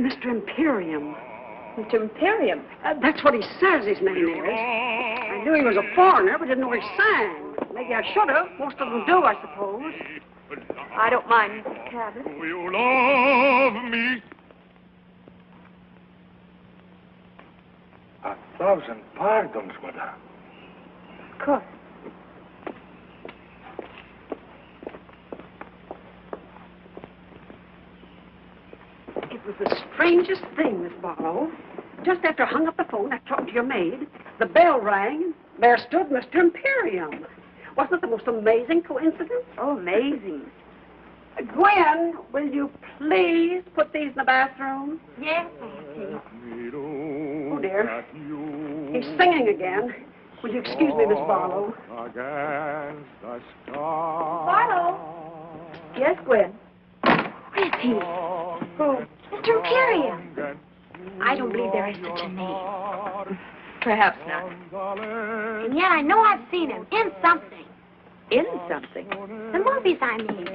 Mr. Imperium. Mr. Imperium? That's what he says his name is. I knew he was a foreigner, but didn't know he sang. Maybe I should have. Most of them do, I suppose. I don't mind, Mrs. Cabot. Do you love me? 1,000 pardons, madame. Of course. It was the strangest thing, Miss Barlow. Just after I hung up the phone, I talked to your maid. The bell rang. There stood Mr. Imperium. Wasn't it the most amazing coincidence? Oh, amazing. Gwen, will you please put these in the bathroom? Yes, Auntie. Oh, dear. He's singing again. Will you excuse me, Miss Barlow? Barlow? Yes, Gwen? Where is he? Who? Mr. Imperium. I don't believe there is such a name. Perhaps not. And yet I know I've seen him in something. In something? The movies, I mean.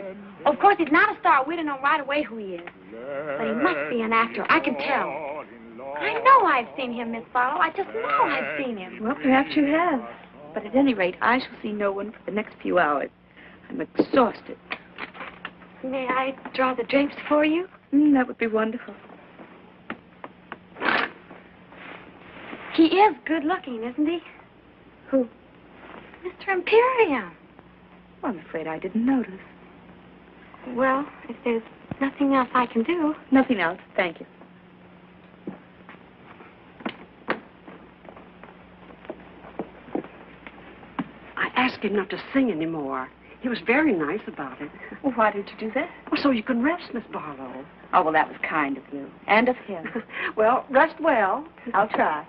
Of course, he's not a star. We don't know right away who he is. But he must be an actor. I can tell. I know I've seen him, Miss Barlow. I just know I've seen him. Well, perhaps you have. But at any rate, I shall see no one for the next few hours. I'm exhausted. May I draw the drapes for you? That would be wonderful. He is good looking, isn't he? Who? Mr. Imperium. Well, I'm afraid I didn't notice. Well, if there's nothing else I can do. Nothing else, thank you. I asked him not to sing anymore. He was very nice about it. Well, why did you do that? Well, so you can rest, Miss Barlow. Oh, well, that was kind of you. And of him. Well, rest well. I'll try.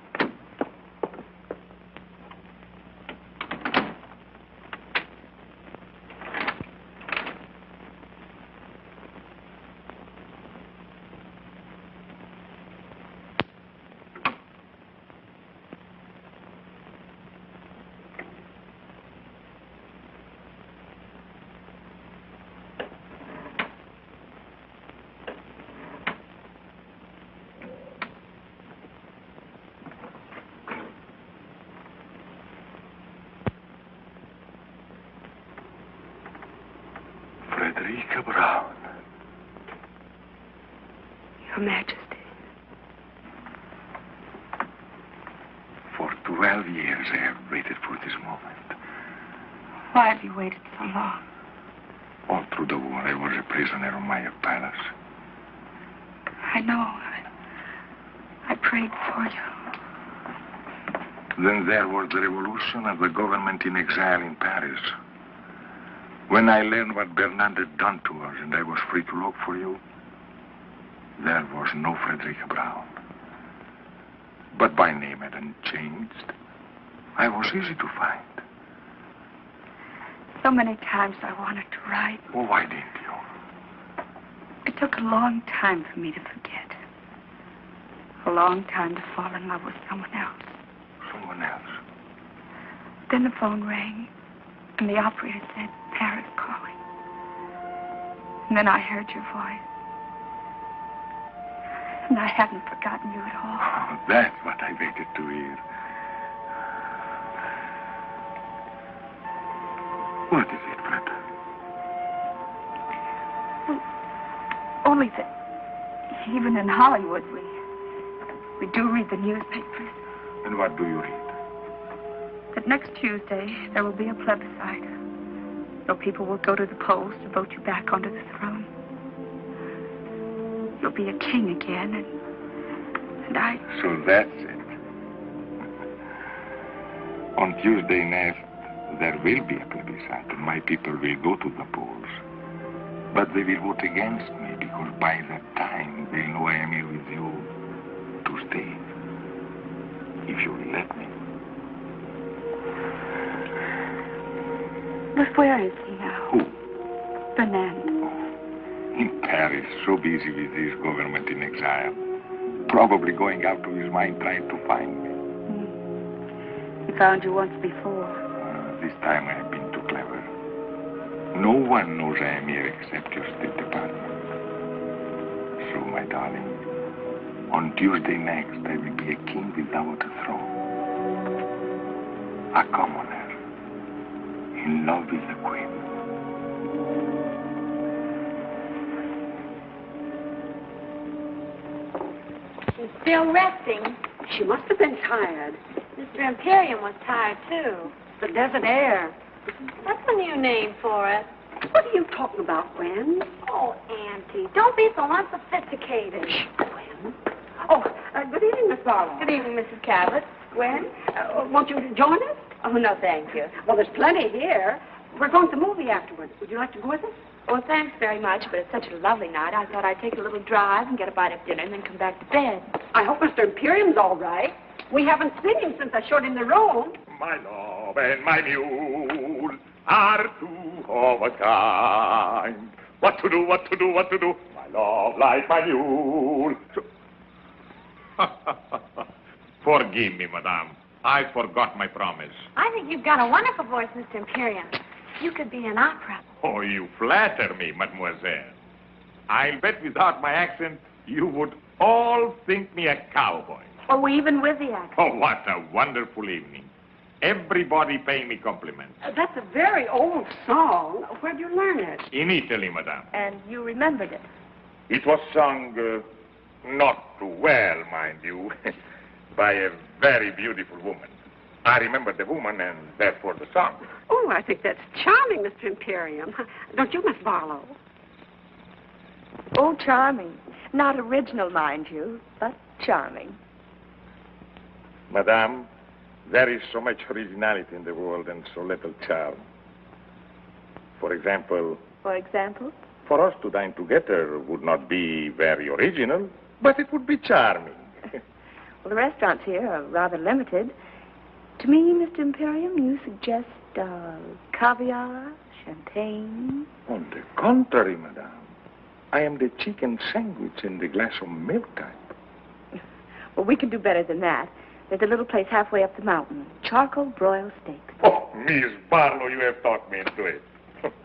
Frederica Brown. Your Majesty. For 12 years I have waited for this moment. Why have you waited so long? All through the war I was a prisoner of my palace. I know. I prayed for you. Then there was the revolution and the government in exile in Paris. When I learned what Bernard had done to us and I was free to look for you, there was no Frederica Brown. But my name hadn't changed. I was easy to find. So many times I wanted to write. Well, why didn't you? It took a long time for me to forget. A long time to fall in love with someone else. Someone else? Then the phone rang, and the operator said, Paris calling. And then I heard your voice. And I haven't forgotten you at all. Oh, that's what I waited to hear. What is it, Fred? Well, only that even in Hollywood, we do read the newspapers. And what do you read? That next Tuesday, there will be a plebiscite. So people will go to the polls to vote you back onto the throne. You'll be a king again, and I... So that's it. On Tuesday next, there will be a plebiscite, and my people will go to the polls. But they will vote against me, because by that time, they'll know I am here with you to stay. If you will let me. But where is he now? Who? Fernando. In Paris, so busy with his government in exile. Probably going out of his mind trying to find me. He found you once before. This time I have been too clever. No one knows I am here except your State Department. So, my darling, on Tuesday next, I will be a king without a throne. A commoner. In love with the Queen. She's still resting. She must have been tired. Mr. Imperium was tired, too. The desert air. That's a new name for it. What are you talking about, Gwen? Oh, Auntie, don't be so unsophisticated. Gwen? Oh, good evening, Miss Barlow. Good evening, Mrs. Cabot. Gwen, won't you join us? Oh, no, thank you. Well, there's plenty here. We're going to the movie afterwards. Would you like to go with us? Well, thanks very much, but it's such a lovely night. I thought I'd take a little drive and get a bite of dinner and then come back to bed. I hope Mr. Imperium's all right. We haven't seen him since I showed him the room. My love and my mule are two of a kind. What to do, what to do, what to do? My love like my mule. Forgive me, madame. I forgot my promise. I think you've got a wonderful voice, Mr. Imperium. You could be an opera. Oh, you flatter me, mademoiselle. I'll bet without my accent, you would all think me a cowboy. Oh, even with the accent. Oh, what a wonderful evening. Everybody paying me compliments. That's a very old song. Where'd you learn it? In Italy, madame. And you remembered it. It was sung not too well, mind you, by a very beautiful woman. I remember the woman and therefore the song. Oh, I think that's charming, Mr. Imperium. Don't you, Miss Barlow? Oh, charming. Not original, mind you, but charming. Madame, there is so much originality in the world and so little charm. For example? For example? For us to dine together would not be very original, but it would be charming. Well, the restaurants here are rather limited. To me, Mr. Imperium, you suggest caviar, champagne. On the contrary, madame. I am the chicken sandwich and the glass of milk type. Well, we can do better than that. There's a little place halfway up the mountain. Charcoal broiled steak. Oh, Miss Barlow, you have talked me into it.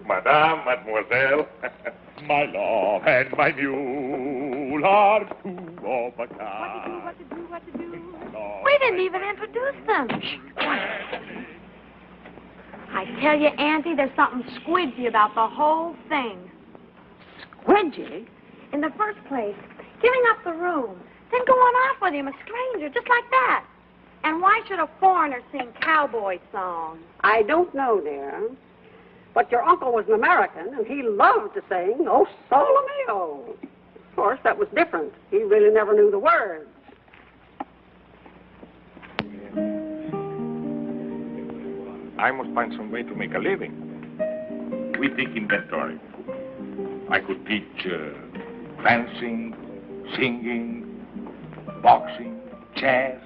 Madame, mademoiselle, My love and my mule are two of a kind. What to do? We didn't even introduce them. I tell you, Auntie, there's something squidgy about the whole thing. Squidgy? In the first place, giving up the room, then going off with him, a stranger, just like that. And why should a foreigner sing cowboy songs? I don't know, dear. But your uncle was an American, and he loved to sing, "Oh, Sole Mio." Of course, that was different. He really never knew the words. I must find some way to make a living. We take inventory. I could teach dancing, singing, boxing, chess,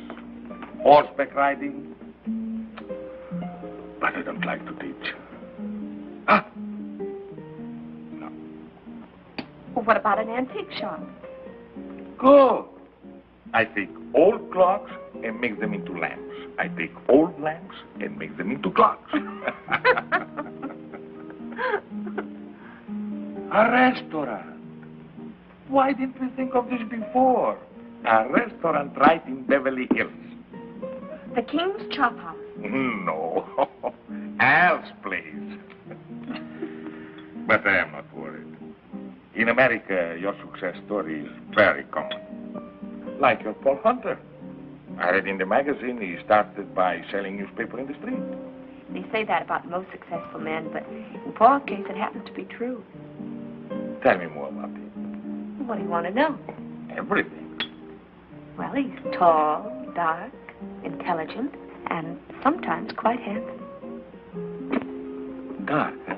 horseback riding. But I don't like to teach. Well, what about an antique shop? Good. I take old clocks and make them into lamps. I take old lamps and make them into clocks. A restaurant. Why didn't we think of this before? A restaurant right in Beverly Hills. The King's Chop House. No. Al's place. But I am not worried. In America, your success story is very common. Like your Paul Hunter. I read in the magazine he started by selling newspaper in the street. They say that about most successful men, but in Paul's case, it happens to be true. Tell me more about him. What do you want to know? Everything. Well, he's tall, dark, intelligent, and sometimes quite handsome. Dark, huh?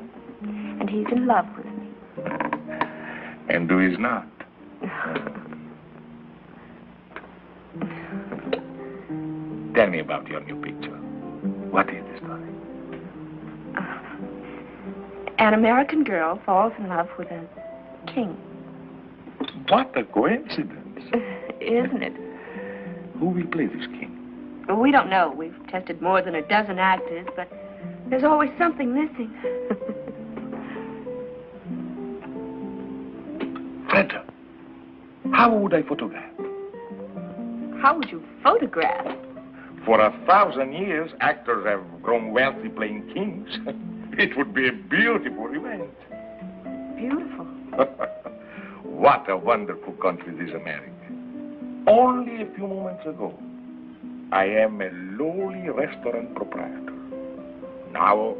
And he's in love with me. And who is not? Tell me about your new picture. What is the story? An American girl falls in love with a king. What a coincidence. Isn't it? Who will play this king? Well, we don't know. We've tested more than a dozen actors, but there's always something missing. Fred, how would I photograph? How would you photograph? For 1,000 years, actors have grown wealthy playing kings. It would be a beautiful event. Beautiful. What a wonderful country this America. Only a few moments ago, I am a lowly restaurant proprietor. Now,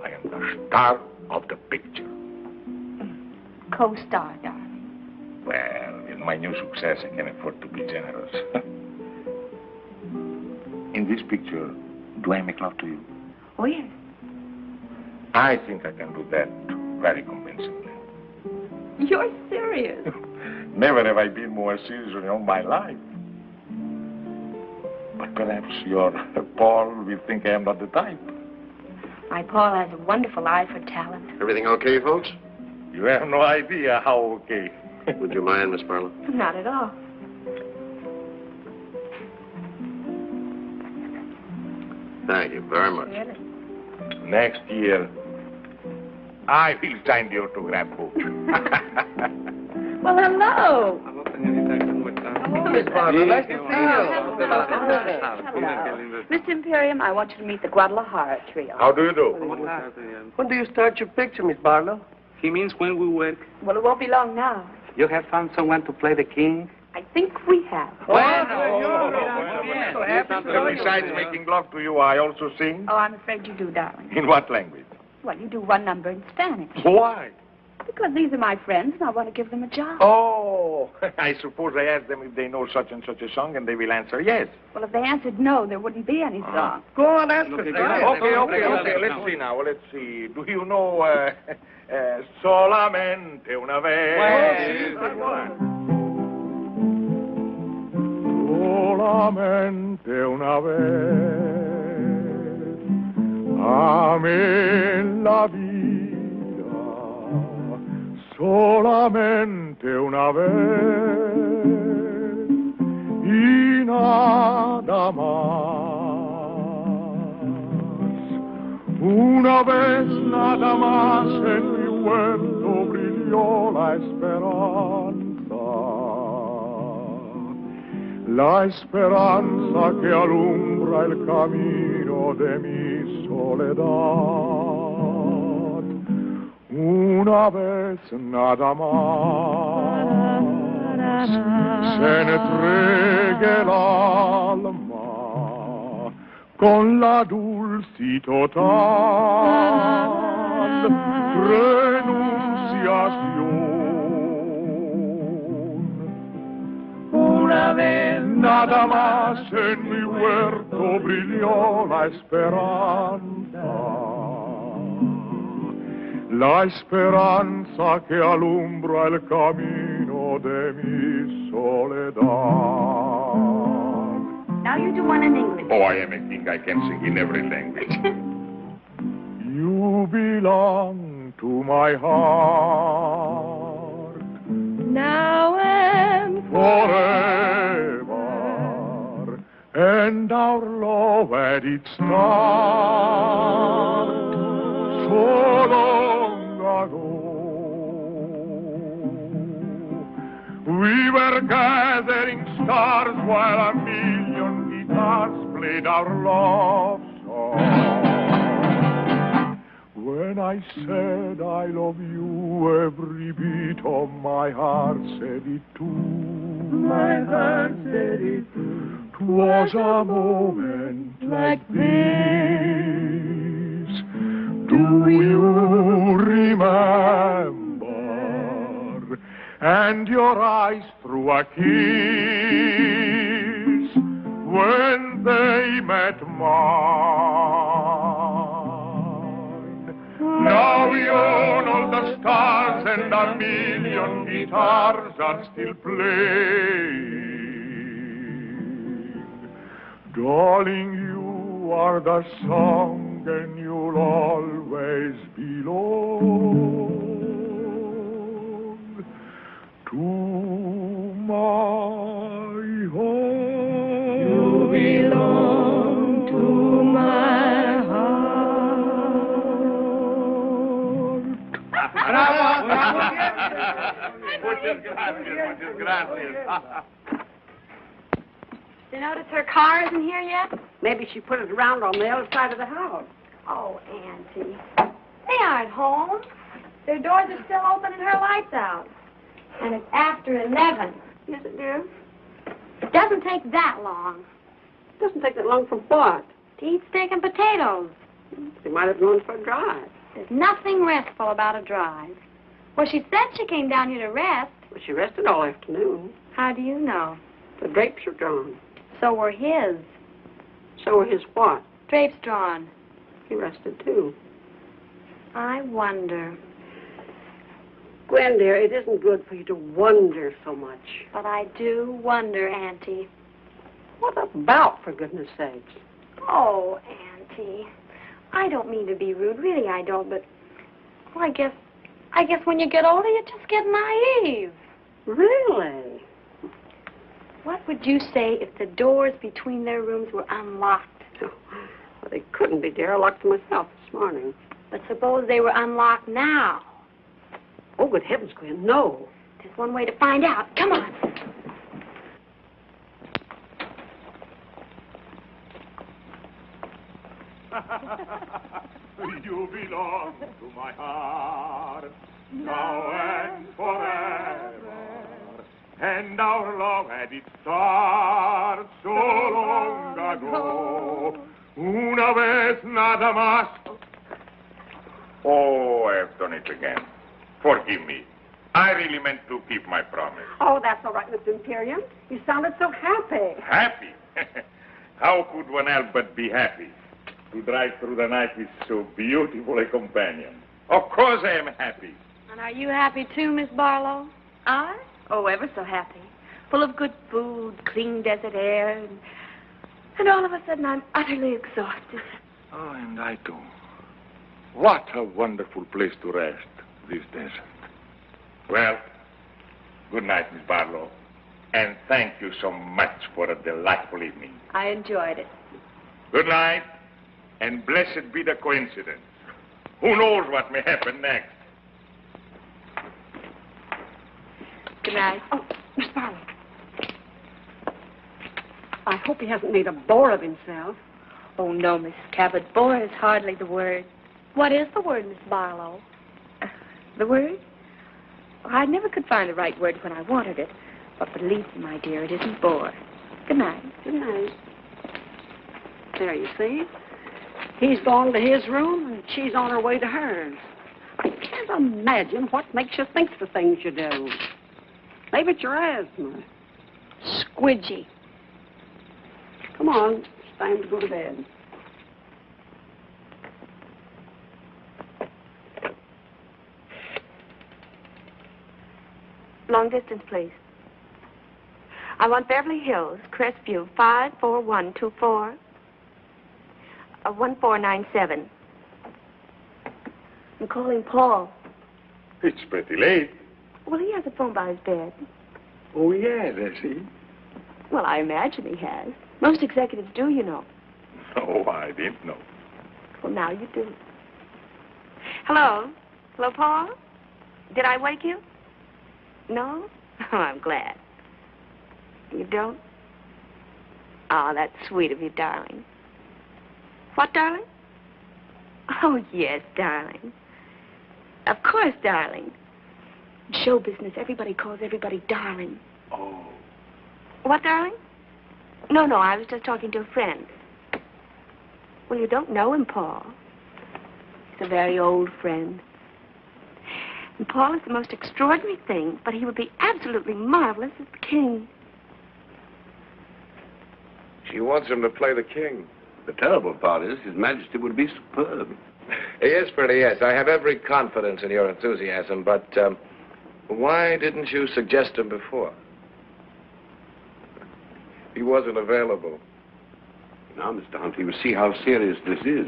I am the star of the picture. Co-star, darling. Well, with my new success, I can afford to be generous. In this picture, do I make love to you? Oh, yes. I think I can do that very convincingly. You're serious. Never have I been more serious in all my life. But perhaps your Paul will think I am not the type. My Paul has a wonderful eye for talent. Everything okay, folks? You have no idea how okay. Would you mind, Miss Barlow? Not at all. Thank you very much. Really? Next year, I will sign the autograph book. Well, hello. Miss Barlow, nice to see Hello. Mr. Imperium, I want you to meet the Guadalajara trio. How do you do? When do you start your picture, Miss Barlow? He means when we work. Well, it won't be long now. You have found someone to play the king? I think we have. Besides making love to you, I also sing. Oh, I'm afraid you do, darling. In what language? Well, you do one number in Spanish. Why? Because these are my friends, and I want to give them a job. Oh, I suppose I asked them if they know such and such a song, and they will answer yes. Well, if they answered no, there wouldn't be any song. Go on, ask her. Okay. Let's see now. Let's see. Do you know Solamente una vez? Solamente una vez amé la vida, solamente una vez y nada más. Una vez nada más en mi huerto brilló la esperanza. La esperanza que alumbra el camino de mi soledad. Una vez nada más se entregue el alma con la dulce total renunciación. Una vez nada más en mi huerto brilló la esperanza. La esperanza que alumbra el camino de mi soledad. Now you do one in English. Oh, I am a king. I can sing in every language. You belong to my heart. and our love had its start so long ago. We were gathering stars while a million guitars played our love song. When I said I love you, every beat of my heart said it too. My heart said it too. 'Twas a moment like this. Do you remember? And your eyes threw a kiss when they met mine. Now you know the stars and a million guitars are still playing. Darling, you are the song and you'll always belong to my heart. You belong to my heart. Bravo, bravo. Muchas gracias. You notice her car isn't here yet? Maybe she put it around on the other side of the house. Oh, Auntie. They aren't home. Their doors are still open and her light's out. And it's after 11. Yes, it dear? It doesn't take that long. It doesn't take that long for what? To eat steak and potatoes. They might have gone for a drive. There's nothing restful about a drive. Well, she said she came down here to rest. Well, she rested all afternoon. How do you know? The drapes are drawn. So were his. So were his what? Drapes drawn. He rested, too. I wonder. Gwen, dear, it isn't good for you to wonder so much. But I do wonder, Auntie. What about, for goodness sakes? Oh, Auntie. I don't mean to be rude. Really, I don't, but... Well, I guess when you get older, you just get naive. Really? What would you say if the doors between their rooms were unlocked? Well, they couldn't be, dear. I locked them myself this morning. But suppose they were unlocked now. Oh, good heavens, Gwen, no. There's one way to find out. Come on. You belong to my heart, now and forever. And our love had its start so long ago. Una vez nada más. Oh, I've done it again. Forgive me. I really meant to keep my promise. Oh, that's all right, Mr. Imperium. You sounded so happy. Happy? How could one help but be happy? To drive through the night with so beautiful a companion. Of course I am happy. And are you happy too, Miss Barlow? I? Oh, ever so happy. Full of good food, clean desert air, and all of a sudden I'm utterly exhausted. Oh, and I too. What a wonderful place to rest, this desert. Well, good night, Miss Barlow. And thank you so much for a delightful evening. I enjoyed it. Good night, and blessed be the coincidence. Who knows what may happen next? Good night. Oh, Miss Barlow. I hope he hasn't made a bore of himself. Oh, no, Miss Cabot. Bore is hardly the word. What is the word, Miss Barlow? The word? Well, I never could find the right word when I wanted it. But believe me, my dear, it isn't bore. Good night. Good night. There, you see? He's gone to his room, and she's on her way to hers. I can't imagine what makes you think the things you do. Maybe it's your asthma. Squidgy. Come on, it's time to go to bed. Long distance, please. I want Beverly Hills, Crestview, 54124. 1497. I'm calling Paul. It's pretty late. Well, he has a phone by his bed. Oh, yeah, does he? Well, I imagine he has. Most executives do, you know. Oh, I didn't know. Well, now you do. Hello? Hello, Paul? Did I wake you? No? Oh, I'm glad. You don't? Oh, that's sweet of you, darling. What, darling? Oh, yes, darling. Of course, darling. In show business, everybody calls everybody darling. Oh. What, darling? No, I was just talking to a friend. Well, you don't know him, Paul. He's a very old friend. And Paul is the most extraordinary thing, but he would be absolutely marvelous as the king. She wants him to play the king. The terrible part is His Majesty would be superb. Yes, Freddie, yes. I have every confidence in your enthusiasm, but why didn't you suggest him before? He wasn't available. Now, Mr. Hunt, you see how serious this is.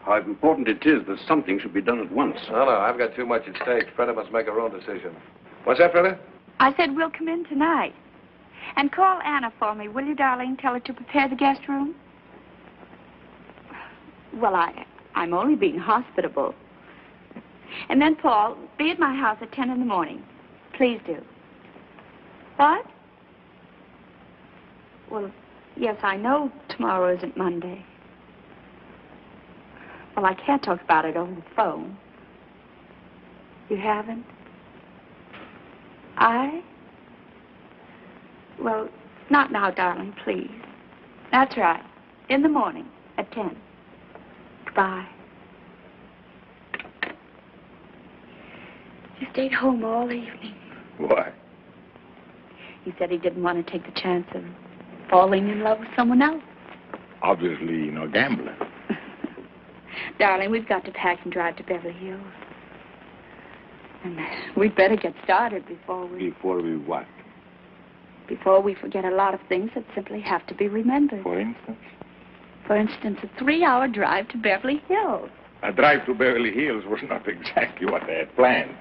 How important it is that something should be done at once. No, I've got too much at stake. Freda must make her own decision. What's that, Freda? I said we'll come in tonight. And call Anna for me, will you, darling? Tell her to prepare the guest room. Well, I'm only being hospitable. And then, Paul, be at my house at 10 in the morning. Please do. What? Well, yes, I know tomorrow isn't Monday. Well, I can't talk about it over the phone. You haven't? Well, not now, darling, please. That's right. In the morning at 10. Goodbye. He stayed home all evening. Why? He said he didn't want to take the chance of falling in love with someone else. Obviously, no gambler. Darling, we've got to pack and drive to Beverly Hills. And we'd better get started before we... Before we what? Before we forget a lot of things that simply have to be remembered. For instance? For instance, a 3-hour drive to Beverly Hills. A drive to Beverly Hills was not exactly what I had planned.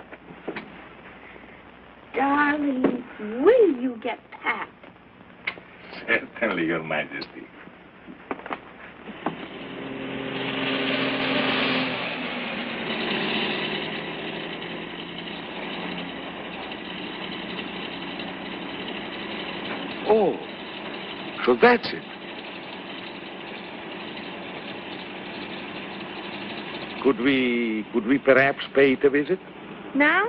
Darling, will you get packed? Certainly, Your Majesty. Oh, so that's it. Could we perhaps pay it a visit? Now?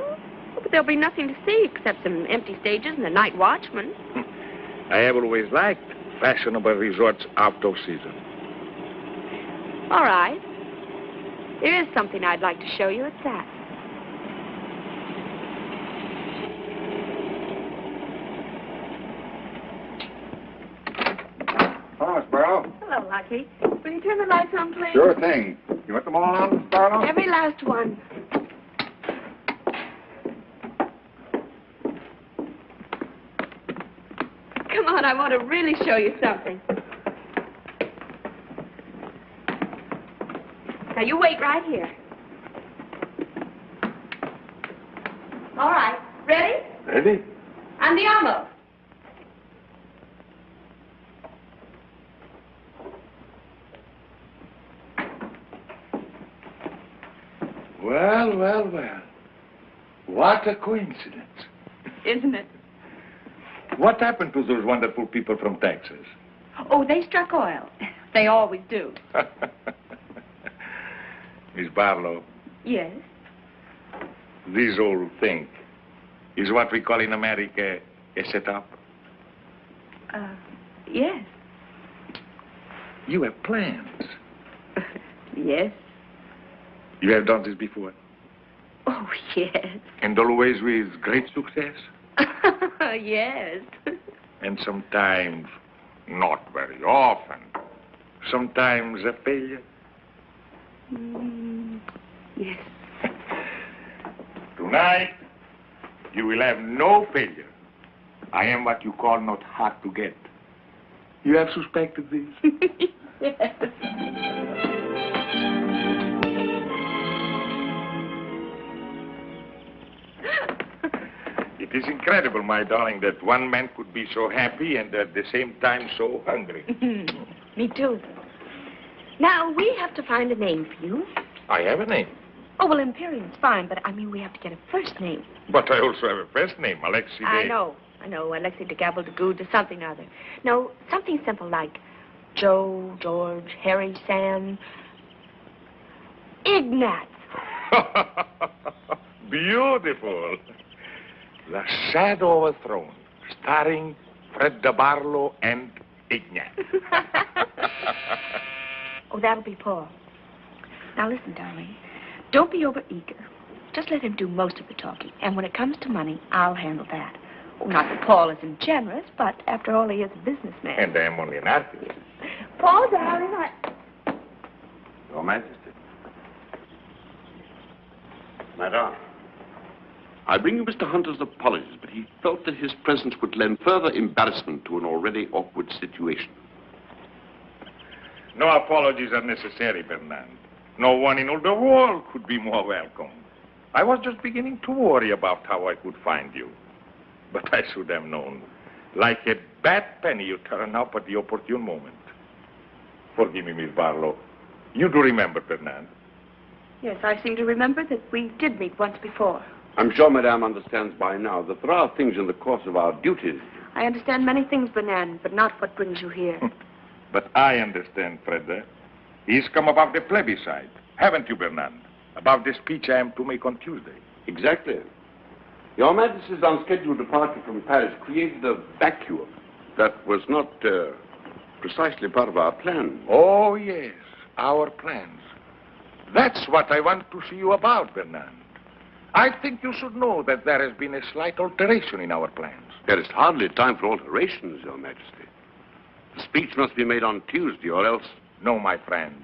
But there'll be nothing to see except some empty stages and a night watchman. I have always liked fashionable resorts out of season. All right. There is something I'd like to show you. It's that. Hello, Sparrow. Hello, Lucky. Will you turn the lights on, please? Sure thing. You want them all on, Sparrow? Every last one. Come on, I want to really show you something. Now, you wait right here. All right. Ready? Ready? Andiamo. Well. What a coincidence. Isn't it? What happened to those wonderful people from Texas? Oh, they struck oil. They always do. Miss Barlow, Yes. this whole thing is what we call in America a setup. Yes. You have plans. Yes. You have done this before. Oh, yes. And always with great success. Yes. And sometimes not very often. Sometimes a failure. Yes. Tonight, you will have no failure. I am what you call not hard to get. You have suspected this? Yes. It It is incredible, my darling, that one man could be so happy and at the same time so hungry. Me too. Now, we have to find a name for you. I have a name. Oh, well, Imperium's fine, but I mean, we have to get a first name. But I also have a first name, Alexis. I know, Alexis de Gabble de Good or something or other. No, something simple like Joe, George, Harry, Sam, Ignat. Beautiful. The Shadow of a Throne, starring Fred de Barlow and Ignat. Oh, that'll be Paul. Now, listen, darling. Don't be overeager. Just let him do most of the talking. And when it comes to money, I'll handle that. Oh, not that Paul isn't generous, but after all, he is a businessman. And I am only an artist. Paul, darling, Your Majesty. Madame, I bring you Mr. Hunter's apologies, but he felt that his presence would lend further embarrassment to an already awkward situation. No apologies are necessary, Bernard. No one in all the world could be more welcome. I was just beginning to worry about how I could find you. But I should have known. Like a bad penny, you turn up at the opportune moment. Forgive me, Miss Barlow. You do remember, Bernard? Yes, I seem to remember that we did meet once before. I'm sure Madame understands by now that there are things in the course of our duties. I understand many things, Bernard, but not what brings you here. But I understand, Fred. He's come about the plebiscite, haven't you, Bernard? About the speech I am to make on Tuesday. Exactly. Your Majesty's unscheduled departure from Paris created a vacuum that was not precisely part of our plan. Oh, yes, our plans. That's what I want to see you about, Bernard. I think you should know that there has been a slight alteration in our plans. There is hardly time for alterations, Your Majesty. The speech must be made on Tuesday, or else... No, my friend.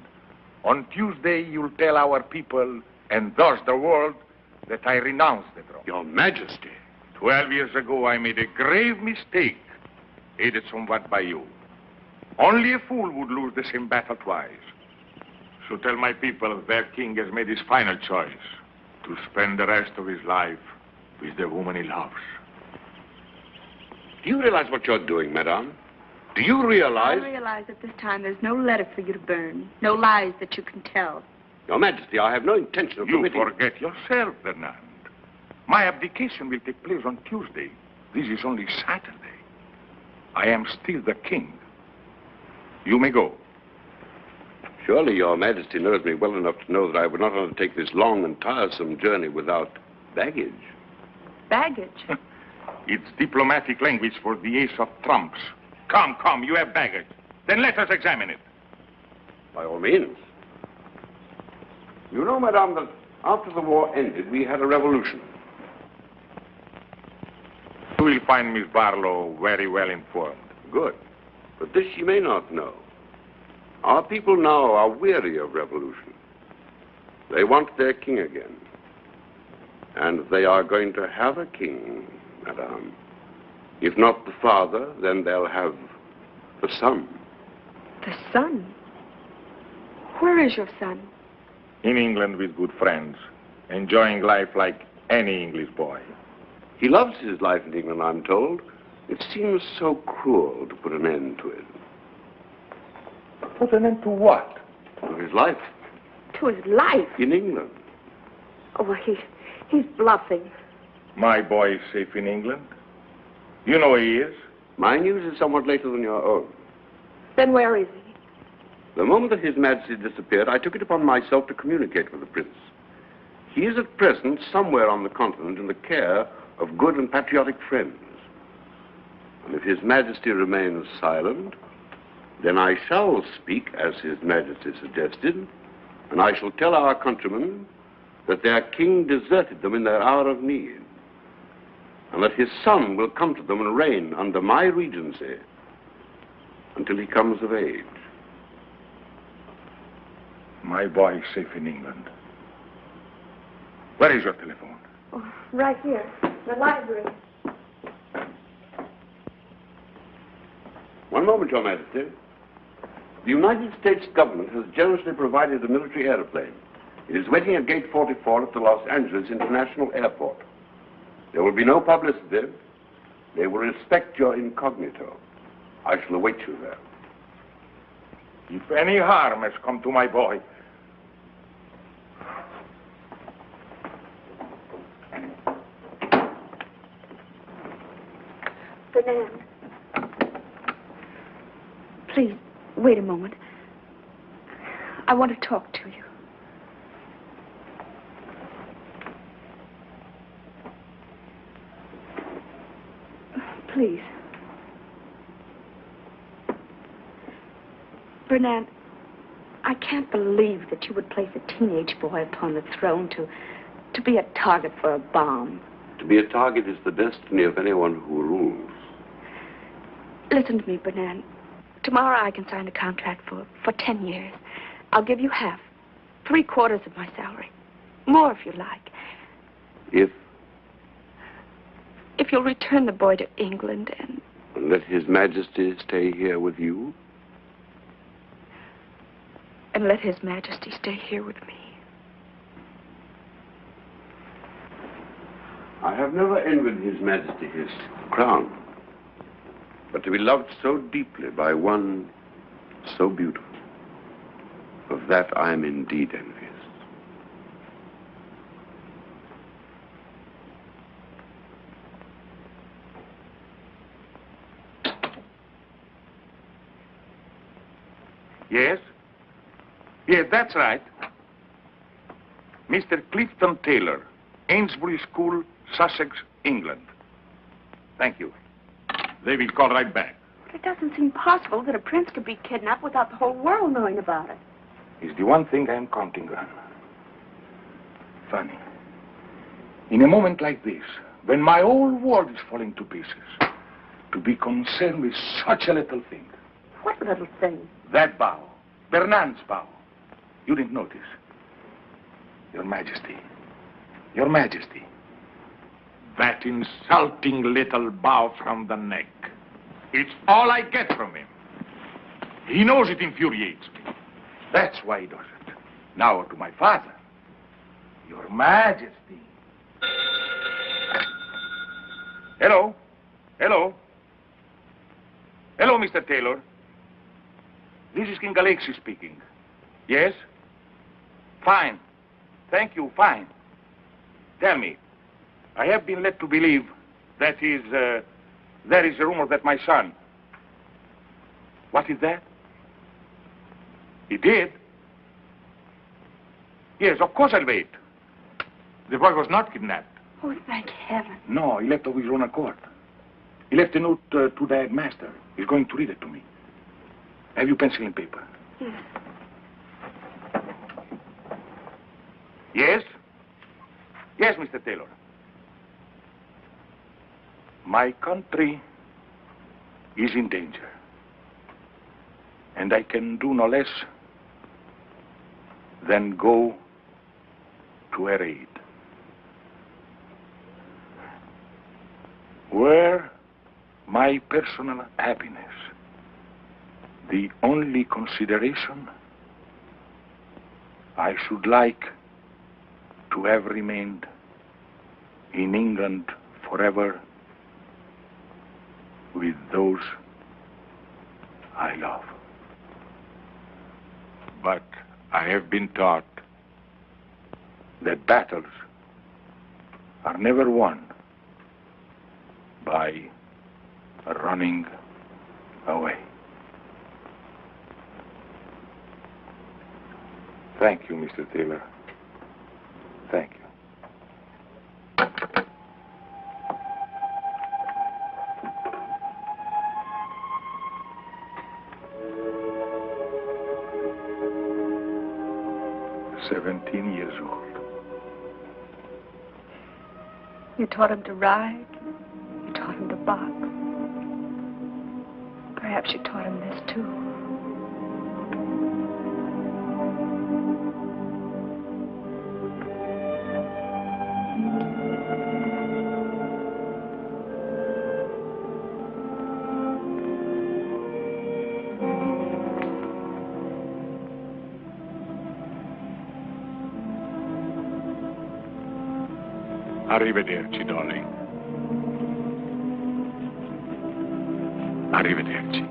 On Tuesday, you'll tell our people, and thus the world, that I renounce the throne. Your Majesty. 12 years ago, I made a grave mistake, aided somewhat by you. Only a fool would lose the same battle twice. So tell my people their king has made his final choice to spend the rest of his life with the woman he loves. Do you realize what you're doing, Madame? Do you realize... I realize at this time there's no letter for you to burn, no lies that you can tell. Your Majesty, I have no intention of committing... You forget yourself, Bernard. My abdication will take place on Tuesday. This is only Saturday. I am still the king. You may go. Surely Your Majesty knows me well enough to know that I would not undertake this long and tiresome journey without baggage. Baggage? It's diplomatic language for the ace of trumps. Come, you have baggage. Then let us examine it. By all means. You know, Madame, that after the war ended, we had a revolution. You will find Miss Barlow very well informed. Good. But this she may not know. Our people now are weary of revolution. They want their king again. And they are going to have a king, Madame. If not the father, then they'll have the son. The son? Where is your son? In England with good friends, enjoying life like any English boy. He loves his life in England, I'm told. It seems so cruel to put an end to it. Put an end to what? To his life. To his life? In England. Oh, well, he's bluffing. My boy is safe in England. You know where he is. My news is somewhat later than your own. Then where is he? The moment that His Majesty disappeared, I took it upon myself to communicate with the Prince. He is at present somewhere on the continent in the care of good and patriotic friends. And if His Majesty remains silent, then I shall speak as His Majesty suggested, and I shall tell our countrymen that their king deserted them in their hour of need, and that his son will come to them and reign under my regency until he comes of age. My boy is safe in England. Where is your telephone? Oh, right here, the library. One moment, Your Majesty. The United States government has generously provided a military airplane. It is waiting at Gate 44 at the Los Angeles International Airport. There will be no publicity. They will respect your incognito. I shall await you there. If any harm has come to my boy, Fernand, please, wait a moment. I want to talk to you. Please. Fernand, I can't believe that you would place a teenage boy upon the throne to be a target for a bomb. To be a target is the destiny of anyone who rules. Listen to me, Fernand. Tomorrow I can sign a contract for 10 years. I'll give you half, 3/4 of my salary. More if you like. If you'll return the boy to England and let His Majesty stay here with you? And let His Majesty stay here with me. I have never envied His Majesty his crown. But to be loved so deeply by one so beautiful, of that I am indeed envious. Yes? Yes, that's right. Mr. Clifton Taylor, Ainsbury School, Sussex, England. Thank you. They will call right back. It doesn't seem possible that a prince could be kidnapped without the whole world knowing about it. It's the one thing I'm counting on. Funny. In a moment like this, when my whole world is falling to pieces, to be concerned with such a little thing. What little thing? That bow. Bernard's bow. You didn't notice. Your Majesty. Your Majesty. That insulting little bow from the neck. It's all I get from him. He knows it infuriates me. That's why he does it. Now to my father. Your Majesty. Hello? Hello? Hello, Mr. Taylor. This is King Alexis speaking. Yes? Fine. Thank you, fine. Tell me, I have been led to believe that there is a rumor that my son... What is that? He did? Yes, of course I'll wait. The boy was not kidnapped. Oh, thank heaven. No, he left of his own accord. He left a note to the headmaster. He's going to read it to me. Have you pencil and paper? Yes. Yes? Yes, Mr. Taylor. My country is in danger. And I can do no less than go to her aid. Were my personal happiness the only consideration, I should like to have remained in England forever with those I love. But I have been taught that battles are never won by running away. Thank you, Mr. Taylor. Thank you. "17 years old. You taught him to ride. You taught him to box. Perhaps you taught him this, too. Arrivederci, darling. Arrivederci.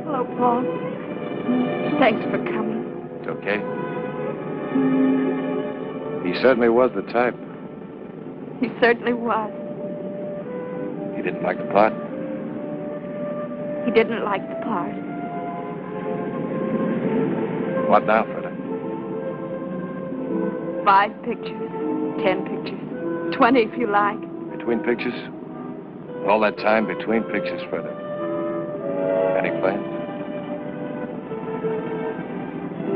Hello, Paul. Thanks for coming. It's okay. He certainly was the type. He certainly was. He didn't like the part. He didn't like the part. What now, Freda? 5 pictures, 10 pictures, 20 if you like. Between pictures? All that time between pictures, Freda. Any plans?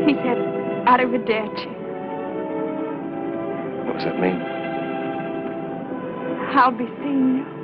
He said, arrivederci. What does that mean? I'll be seeing you.